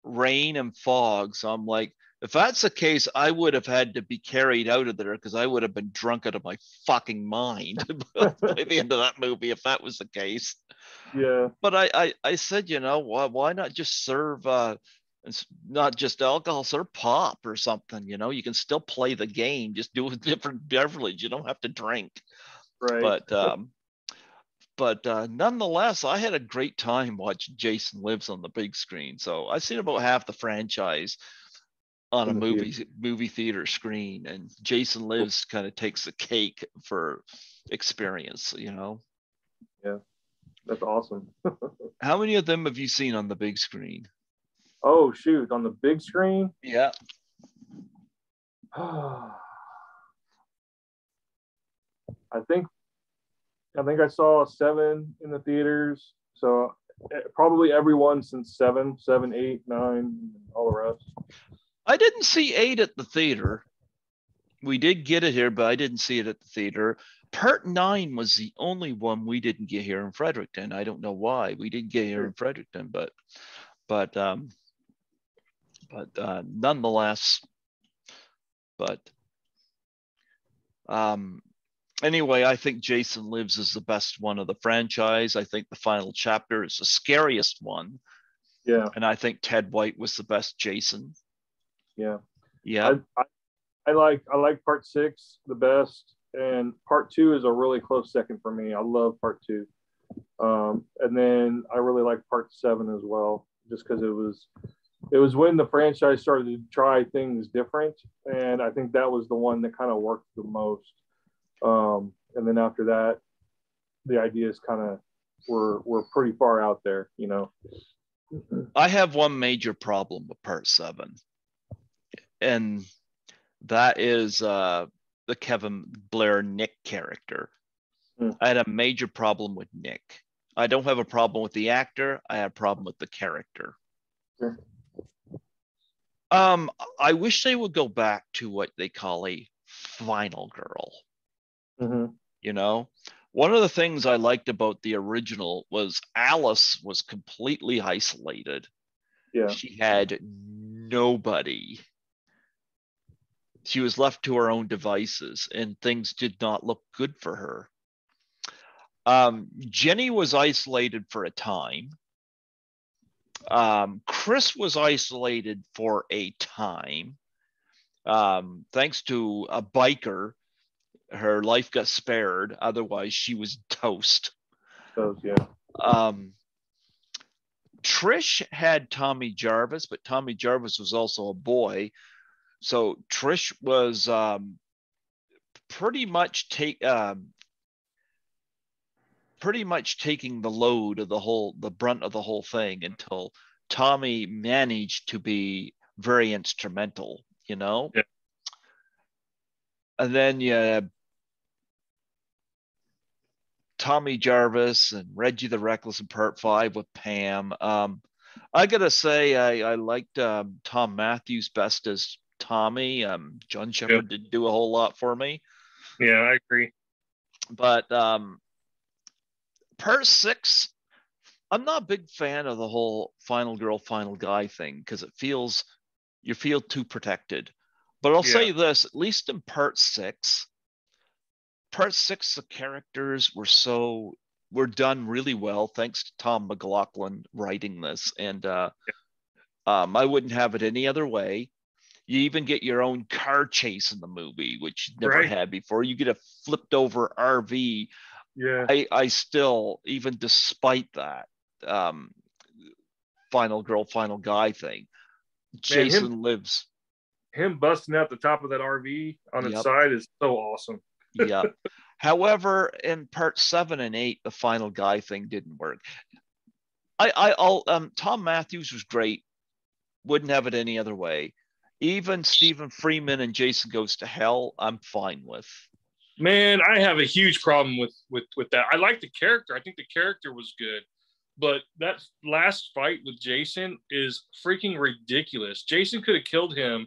rain and fog. So I'm like, If that's the case, I would have had to be carried out of there because I would have been drunk out of my fucking mind by the end of that movie if that was the case. Yeah. But I said, why not just serve it's not just alcohol, serve pop or something, you can still play the game, just do a different beverage. You don't have to drink. Right. But nonetheless, I had a great time watching Jason Lives on the big screen. So I've seen about half the franchise on a movie theater screen, and Jason Lives kind of takes the cake for experience. Yeah, that's awesome. How many of them have you seen on the big screen? Oh shoot, on the big screen? Yeah. I think I saw 7 in the theaters. So probably everyone since 7, 8, 9, all the rest. I didn't see 8 at the theater. We did get it here, but I didn't see it at the theater. Part 9 was the only one we didn't get here in Fredericton. I don't know why we didn't get here in Fredericton, but nonetheless, anyway, I think Jason Lives is the best one of the franchise. I think the final chapter is the scariest one. Yeah. And I think Ted White was the best Jason. Yeah. Yeah. I like part 6 the best, and part 2 is a really close second for me. I love part 2. And then I really like part 7 as well, just because it was when the franchise started to try things different, and I think that was the one that kind of worked the most. And then after that, the ideas kind of were pretty far out there, I have one major problem with part 7, and that is the Kevin Blair Nick character. I had a major problem with Nick. I don't have a problem with the actor. I have a problem with the character. Sure. I wish they would go back to what they call a final girl. One of the things I liked about the original was Alice was completely isolated. Yeah. She had nobody. She was left to her own devices, and things did not look good for her. Jenny was isolated for a time. Chris was isolated for a time. Thanks to a biker, her life got spared. Otherwise, she was toast. Yeah. Trish had Tommy Jarvis, but Tommy Jarvis was also a boy. So Trish was pretty much taking the load of the brunt of the whole thing until Tommy managed to be very instrumental, Yeah. And then Tommy Jarvis and Reggie the Reckless in part 5 with Pam. I gotta say I liked Tom Matthews best as Tommy. John Shepherd didn't do a whole lot for me. Yeah, I agree. But part 6, I'm not a big fan of the whole final girl, final guy thing because you feel too protected. But I'll say this, at least in part 6, the characters were done really well thanks to Tom McLaughlin writing this. And I wouldn't have it any other way. You even get your own car chase in the movie, which you never had before. You get a flipped over RV. Yeah. I still, even despite that final girl, final guy thing, Jason Lives. Him busting out the top of that RV on its side is so awesome. Yeah. However, in part 7 and 8, the final guy thing didn't work. Tom Matthews was great. Wouldn't have it any other way. Even Stephen Freeman and Jason Goes to Hell, I'm fine with. Man, I have a huge problem with that. I like the character. I think the character was good. But that last fight with Jason is freaking ridiculous. Jason could have killed him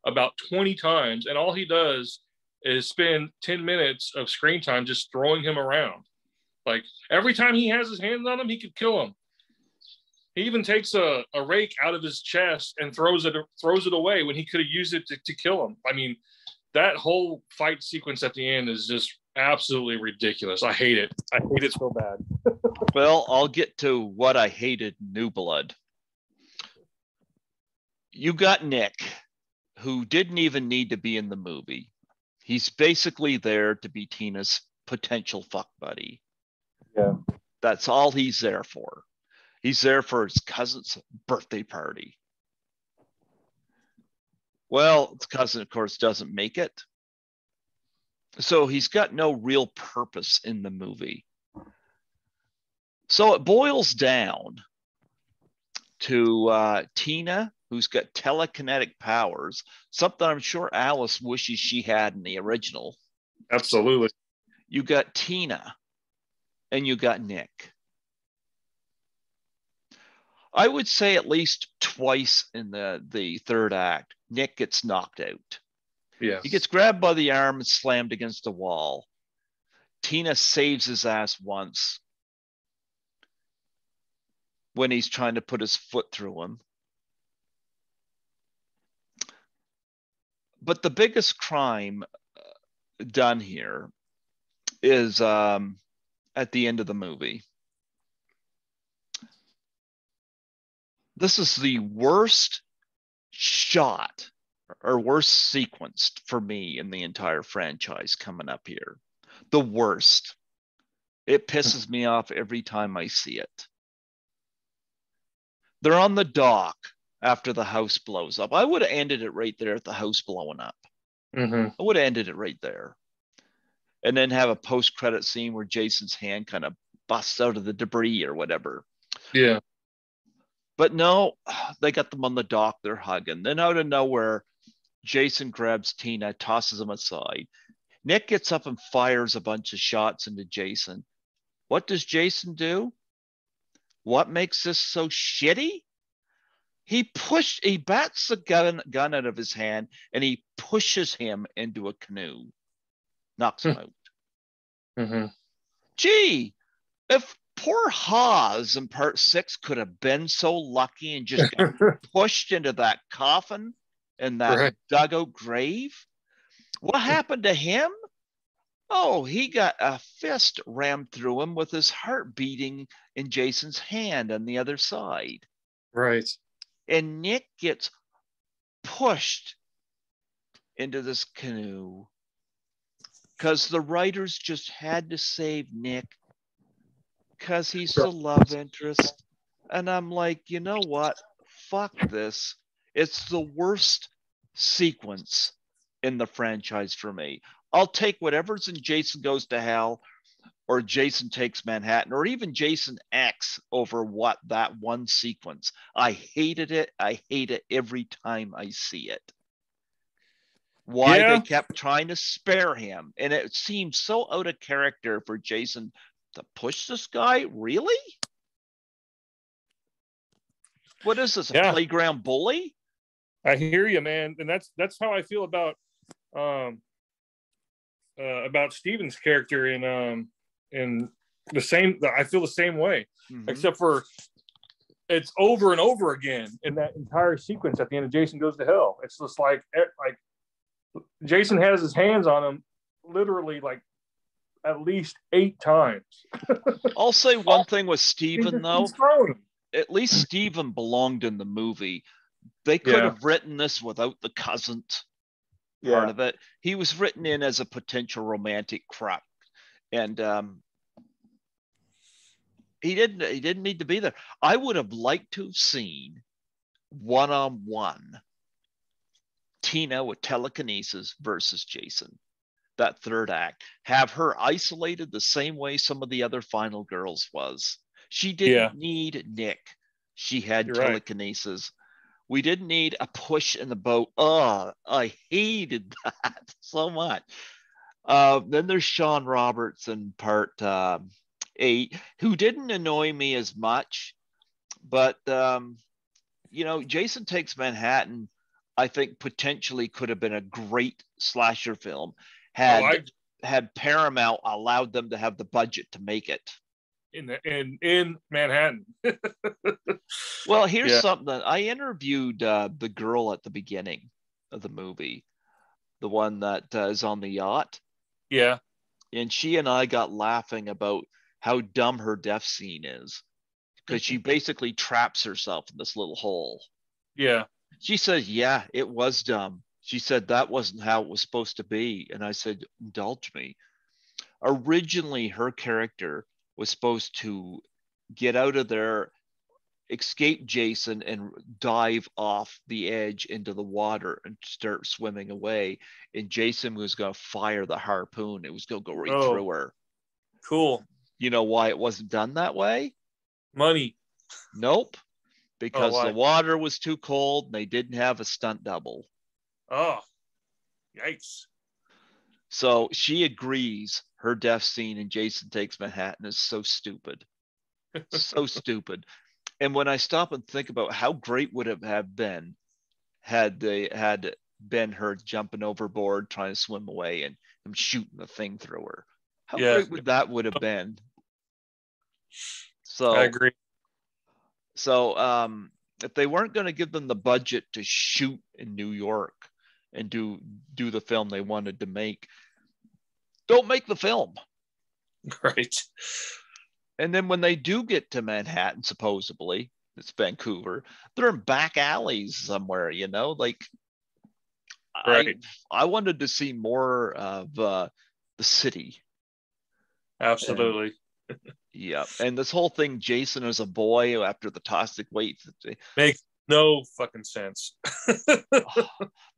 about 20 times, and all he does is spend 10 minutes of screen time just throwing him around. Like, every time he has his hands on him, he could kill him. He even takes a rake out of his chest and throws it away when he could have used it to kill him. I mean, that whole fight sequence at the end is just absolutely ridiculous. I hate it. I hate it so bad. Well, I'll get to what I hated in New Blood. You got Nick, who didn't even need to be in the movie. He's basically there to be Tina's potential fuck buddy. Yeah. That's all he's there for. He's there for his cousin's birthday party. Well, his cousin, of course, doesn't make it. So he's got no real purpose in the movie. So it boils down to Tina, who's got telekinetic powers, something I'm sure Alice wishes she had in the original. Absolutely. You got Tina and you got Nick. I would say at least twice in the third act, Nick gets knocked out. Yeah. He gets grabbed by the arm and slammed against the wall. Tina saves his ass once when he's trying to put his foot through him. But the biggest crime done here is at the end of the movie. This is the worst shot or worst sequenced for me in the entire franchise coming up here. The worst. It pisses me off every time I see it. They're on the dock after the house blows up. I would have ended it right there at the house blowing up. Mm-hmm. I would have ended it right there. And then have a post-credit scene where Jason's hand kind of busts out of the debris or whatever. Yeah. But no, they got them on the dock. They're hugging. Then out of nowhere, Jason grabs Tina, tosses him aside. Nick gets up and fires a bunch of shots into Jason. What does Jason do? What makes this so shitty? He bats the gun out of his hand and he pushes him into a canoe. Knocks him out. Mm-hmm. Gee, if poor Haas in part 6 could have been so lucky and just got pushed into that coffin in that dugout grave, what happened to him? Oh, he got a fist rammed through him with his heart beating in Jason's hand on the other side. Right. And Nick gets pushed into this canoe because the writers just had to save Nick because he's the love interest. And I'm like, you know what? Fuck this. It's the worst sequence in the franchise for me. I'll take whatever's in Jason Goes to Hell or Jason Takes Manhattan or even Jason X over what that one sequence. I hated it. I hate it every time I see it. Why they kept trying to spare him. And it seemed so out of character for Jason to push this guy. Really? What is this, a playground bully? I hear you, man. And that's how I feel about Steven's character in the same. I feel the same way, except for it's over and over again in that entire sequence at the end of Jason Goes to Hell. It's just like Jason has his hands on him literally like at least 8 times. I'll say one thing with Steven, though. At least Steven belonged in the movie. They could have written this without the cousin part of it. He was written in as a potential romantic crap. And he didn't need to be there. I would have liked to have seen one-on-one Tina with telekinesis versus Jason. That third act. Have her isolated the same way some of the other final girls was. She didn't need Nick. She had telekinesis. Right. We didn't need a push in the boat. Oh, I hated that so much. Then there's Sean Roberts in part 8, who didn't annoy me as much. But, Jason Takes Manhattan, I think potentially could have been a great slasher film had Paramount allowed them to have the budget to make it. in Manhattan. Well, here's Yeah. something. I interviewed the girl at the beginning of the movie, the one that is on the yacht. Yeah. And she and I got laughing about how dumb her death scene is, because she basically traps herself in this little hole. Yeah. She says, yeah, it was dumb. She said that wasn't how it was supposed to be. And I said, indulge me. Originally, her character was supposed to get out of there, escape Jason, and dive off the edge into the water and start swimming away. And Jason was going to fire the harpoon. It was going to go right through her. Cool. You know why it wasn't done that way? Money. Nope. Because why? the water was too cold and they didn't have a stunt double. Oh, yikes. So she agrees her death scene in Jason Takes Manhattan is so stupid. So stupid. And when I stop and think about how great would it have been had they had been her jumping overboard trying to swim away and him shooting the thing through her, how great would that would have been? So I agree. So if they weren't going to give them the budget to shoot in New York and do the film they wanted to make, don't make the film. Right. And then when they do get to Manhattan, supposedly it's Vancouver, they're in back alleys somewhere, you know, like right. I wanted to see more of the city. Absolutely. Yeah, and this whole thing, Jason as a boy after the toxic waste, makes no fucking sense.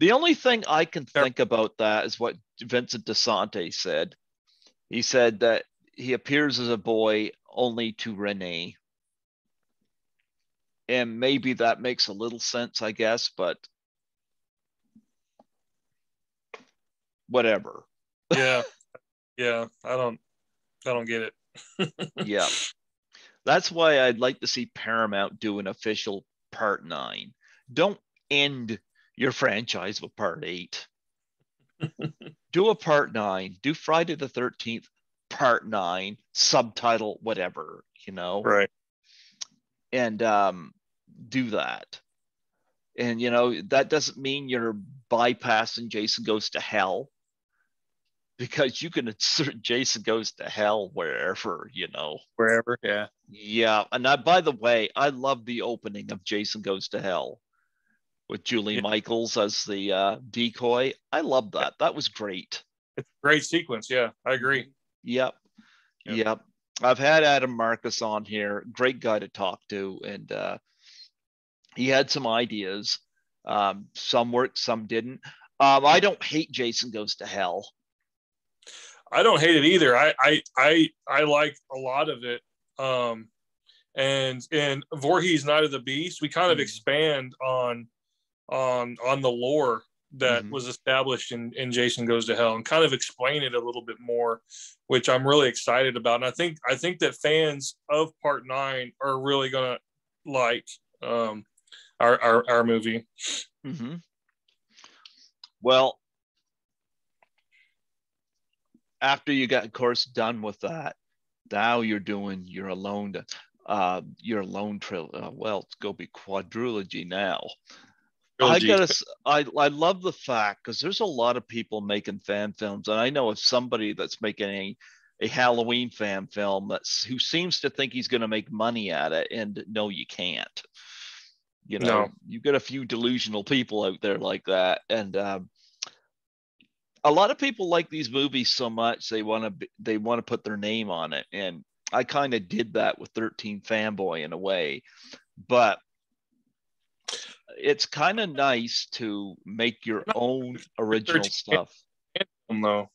The only thing I can think about that is what Vincent DeSante said. He said that he appears as a boy only to Renee. And maybe that makes a little sense, I guess, but whatever. Yeah. Yeah. I don't get it. Yeah. That's why I'd like to see Paramount do an official Part 9. Don't end your franchise with Part 8. Do a Part 9. Do Friday the 13th Part 9, subtitle, whatever, you know? Right. And do that. And, you know, that doesn't mean you're bypassing Jason Goes to Hell, because you can insert Jason Goes to Hell wherever, you know. Wherever, yeah. Yeah, and by the way, I love the opening of Jason Goes to Hell with Julie Michaels as the decoy. I love that. That was great. It's a great sequence. Yeah, I agree. Yep. I've had Adam Marcus on here. Great guy to talk to, and he had some ideas. Some worked, some didn't. I don't hate Jason Goes to Hell. I don't hate it either. I like a lot of it. And Voorhees Night of the Beast, we kind of expand on the lore that was established in Jason Goes to Hell and kind of explain it a little bit more, which I'm really excited about. And I think that fans of Part 9 are really gonna like our movie. Mm-hmm. Well, after you got, of course, done with that, now you're doing your Alone trilogy. Well, it's gonna be quadrilogy now. I love the fact, because there's a lot of people making fan films, and I know of somebody that's making a Halloween fan film who seems to think he's going to make money at it, and no, you can't. You know, you get a few delusional people out there like that, and a lot of people like these movies so much they want to put their name on it, and I kind of did that with 13 Fanboy in a way, but it's kind of nice to make your own original stuff. Though.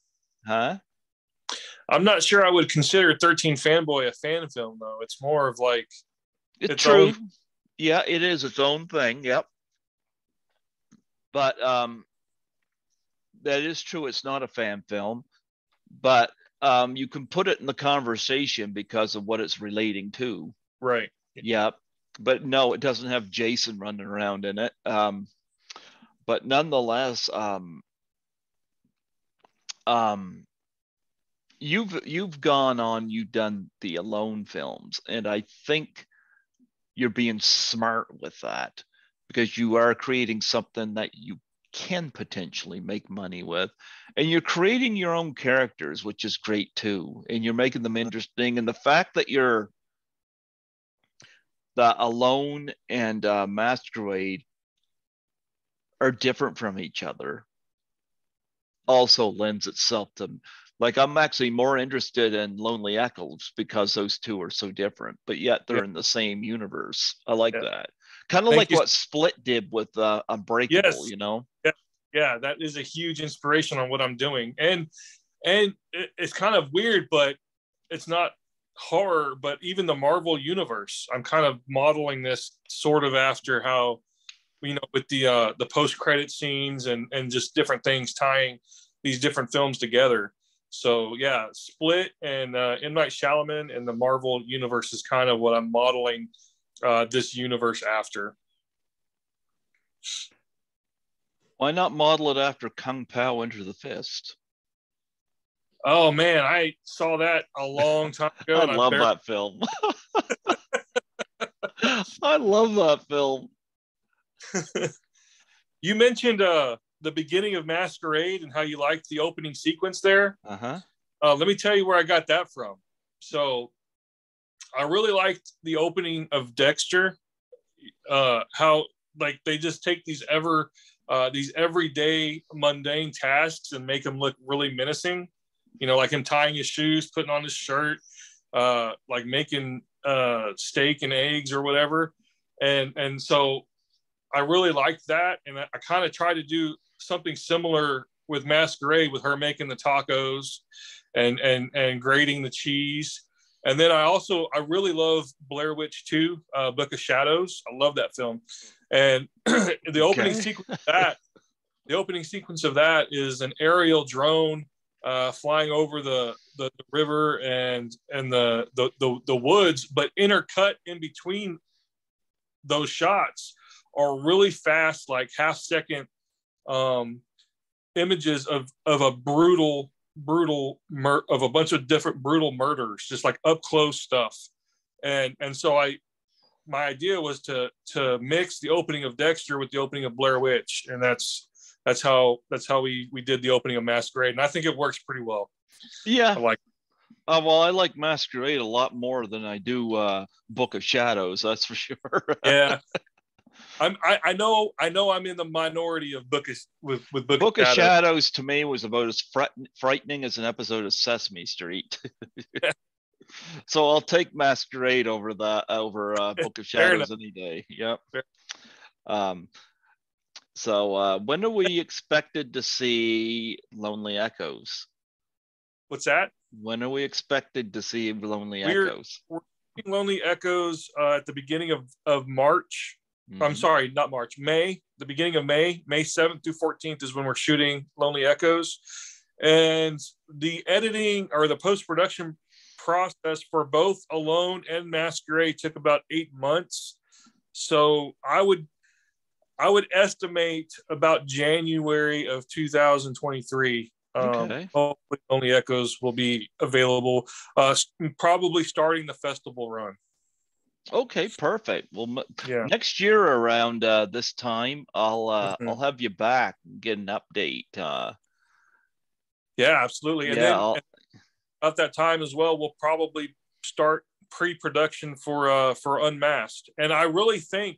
Huh? I'm not sure I would consider 13 Fanboy a fan film, though. It's more of like it's true. Yeah, it is its own thing. Yep. But that is true. It's not a fan film, but you can put it in the conversation because of what it's relating to. Right. Yep. But no, it doesn't have Jason running around in it. But nonetheless, you've gone on, you've done the Alone films, and I think you're being smart with that because you are creating something that you can potentially make money with, and you're creating your own characters, which is great too, and you're making them interesting. And the fact that you're the Alone and Masquerade are different from each other also lends itself to, like, I'm actually more interested in Lonely Echoes because those two are so different, but yet they're in the same universe. I like that. Kind of like what Split did with Unbreakable, you know? Yeah, that is a huge inspiration on what I'm doing. And it's kind of weird, but it's not horror, but even the Marvel universe, I'm kind of modeling this sort of after how, you know, with the post-credit scenes and just different things tying these different films together. So yeah, Split and M. Night Shyamalan and the Marvel universe is kind of what I'm modeling this universe after. Why not model it after Kung Pao Enter the Fist? Oh man, I saw that a long time ago. I love that film. I love that film. You mentioned the beginning of Masquerade and how you liked the opening sequence there. Let me tell you where I got that from. So I really liked the opening of Dexter. How like they just take these everyday mundane tasks and make them look really menacing. You know, like him tying his shoes, putting on his shirt, like making steak and eggs or whatever. And so I really liked that. And I kind of tried to do something similar with Masquerade, with her making the tacos and grating the cheese. And then I really love Blair Witch 2, Book of Shadows. I love that film. And the opening sequence of that is an aerial drone flying over the river and the woods, but intercut in between those shots are really fast, like half-second images of a of a bunch of different brutal murders, just like up close stuff. And so my idea was to mix the opening of Dexter with the opening of Blair Witch, and that's how we did the opening of Masquerade, and I think it works pretty well. Yeah, I like. Well, I like Masquerade a lot more than I do Book of Shadows. That's for sure. Yeah, I know I'm in the minority of Book of Shadows. To me, was about as frightening as an episode of Sesame Street. So I'll take Masquerade over Book of Shadows any day. Yep. So when are we expected to see Lonely Echoes? What's that? When are we expected to see Lonely Echoes? We're seeing Lonely Echoes at the beginning of March. Mm-hmm. I'm sorry, not March, May. The beginning of May 7th through 14th is when we're shooting Lonely Echoes. And the editing or the post-production process for both Alone and Masquerade took about 8 months. So I would estimate about January of 2023. Okay. Hopefully Lonely Echoes will be available, probably starting the festival run. Okay, perfect. Well, next year around this time, I'll have you back and get an update. Yeah, absolutely. And then at that time as well, we'll probably start pre-production for Unmasked. And I really think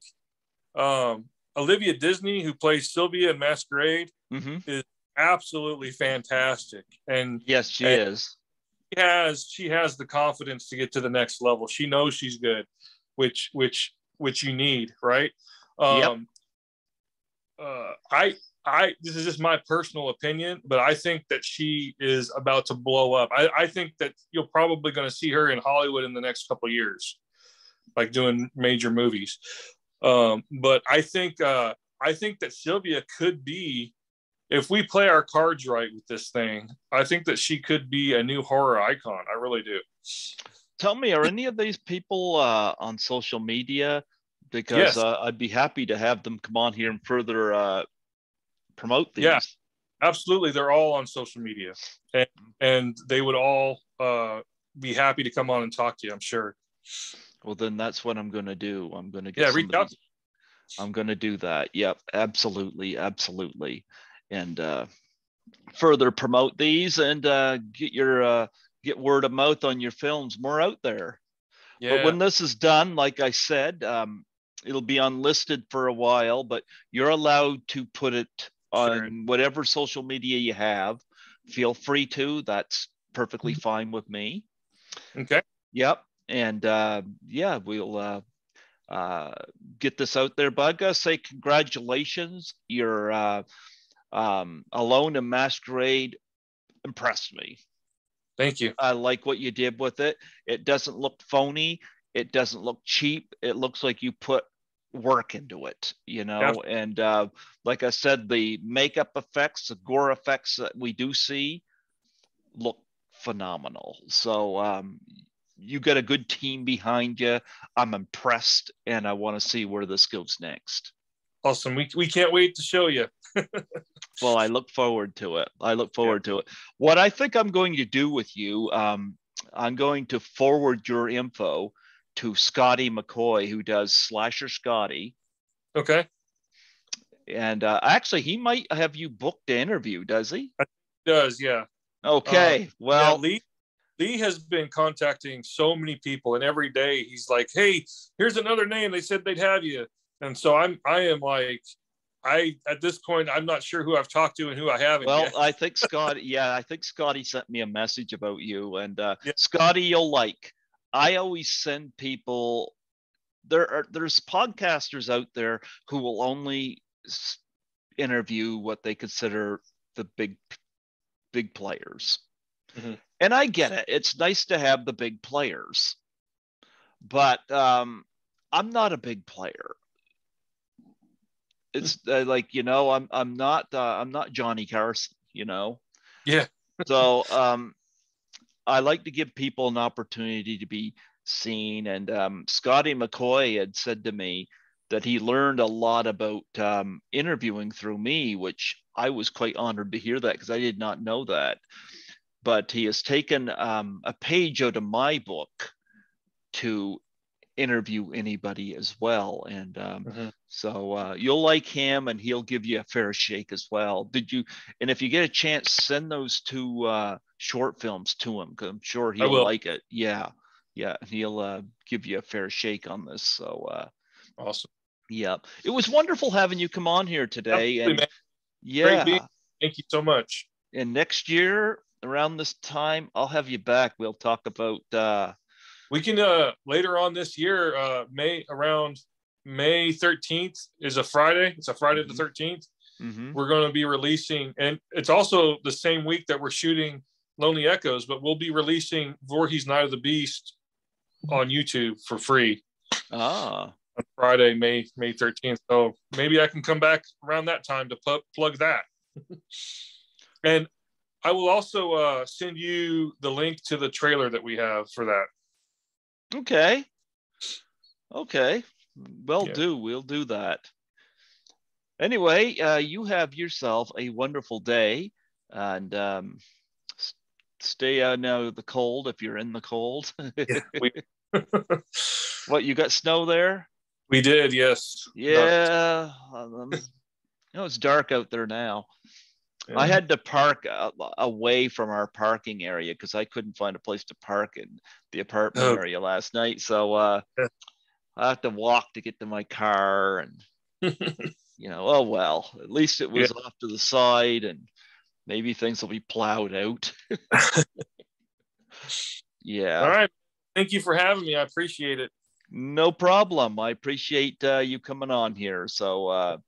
Olivia Disney, who plays Sylvia in Masquerade, is absolutely fantastic. And yes, she is. She has the confidence to get to the next level. She knows she's good, which you need, right? Yep. This is just my personal opinion, but I think that she is about to blow up. I think that you're probably going to see her in Hollywood in the next couple of years, like doing major movies. But I think that Sylvia could be, if we play our cards right with this thing, I think that she could be a new horror icon. I really do. Tell me, are any of these people on social media? Because yes. I'd be happy to have them come on here and further promote these. Yeah. Absolutely. They're all on social media, and they would all be happy to come on and talk to you, I'm sure. Well, then that's what I'm going to do. I'm going to get reach out. I'm going to do that. Yep, absolutely, absolutely. And further promote these and get word of mouth on your films more out there. Yeah. But when this is done, like I said, it'll be unlisted for a while, but you're allowed to put it on whatever social media you have. Feel free to. That's perfectly fine with me. Okay. Yep. And we'll get this out there. But I gotta say, congratulations. Your Alone in Masquerade impressed me. Thank you. I like what you did with it. It doesn't look phony. It doesn't look cheap. It looks like you put work into it, you know. Yeah. And like I said, the makeup effects, the gore effects that we do see look phenomenal. So you got a good team behind you. I'm impressed, and I want to see where this goes next. Awesome. We can't wait to show you. Well, I look forward to it. What I think I'm going to do with you, I'm going to forward your info to Scotty McCoy, who does Slasher Scotty. Okay. And actually, he might have you booked to interview, does he? He does, yeah. Okay. Well, yeah, Lee has been contacting so many people, and every day he's like, "Hey, here's another name. They said they'd have you." And so I am like, at this point, I'm not sure who I've talked to and who I haven't. Well, yet. I think Scotty sent me a message about you, and Scotty, you'll like. I always send people. There's podcasters out there who will only interview what they consider the big players. Mm-hmm. And I get it. It's nice to have the big players, but I'm not a big player. It's like, you know, I'm not Johnny Carson, you know. Yeah. So I like to give people an opportunity to be seen. And Scotty McCoy had said to me that he learned a lot about interviewing through me, which I was quite honored to hear that, because I did not know that. But he has taken a page out of my book to interview anybody as well. And so you'll like him, and he'll give you a fair shake as well. And if you get a chance, send those two short films to him, because I'm sure he'll like it. Yeah. He'll give you a fair shake on this. So awesome. Yeah. It was wonderful having you come on here today. Absolutely, and man. Yeah. Thank you so much. And next year around this time, I'll have you back. We'll talk about we can later on this year, around May 13th is a Friday. It's a Friday the 13th. Mm-hmm. We're going to be releasing, and it's also the same week that we're shooting Lonely Echoes, but we'll be releasing Voorhees Night of the Beast on YouTube for free. On Friday, May 13th. So maybe I can come back around that time to plug that. And I will also send you the link to the trailer that we have for that. Okay. We'll do that. Anyway, you have yourself a wonderful day, and stay out of the cold if you're in the cold. What, you got snow there? We did, yes. Yeah. It's dark out there now. Yeah. I had to park away from our parking area because I couldn't find a place to park in the apartment area last night. So I have to walk to get to my car, and oh well. At least it was off to the side, and maybe things will be plowed out. Yeah. All right. Thank you for having me. I appreciate it. No problem. I appreciate you coming on here. So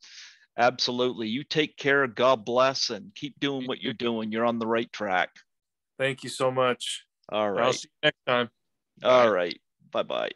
absolutely. You take care. God bless, and keep doing what you're doing. You're on the right track. Thank you so much. All right. I'll see you next time. All right. Bye-bye.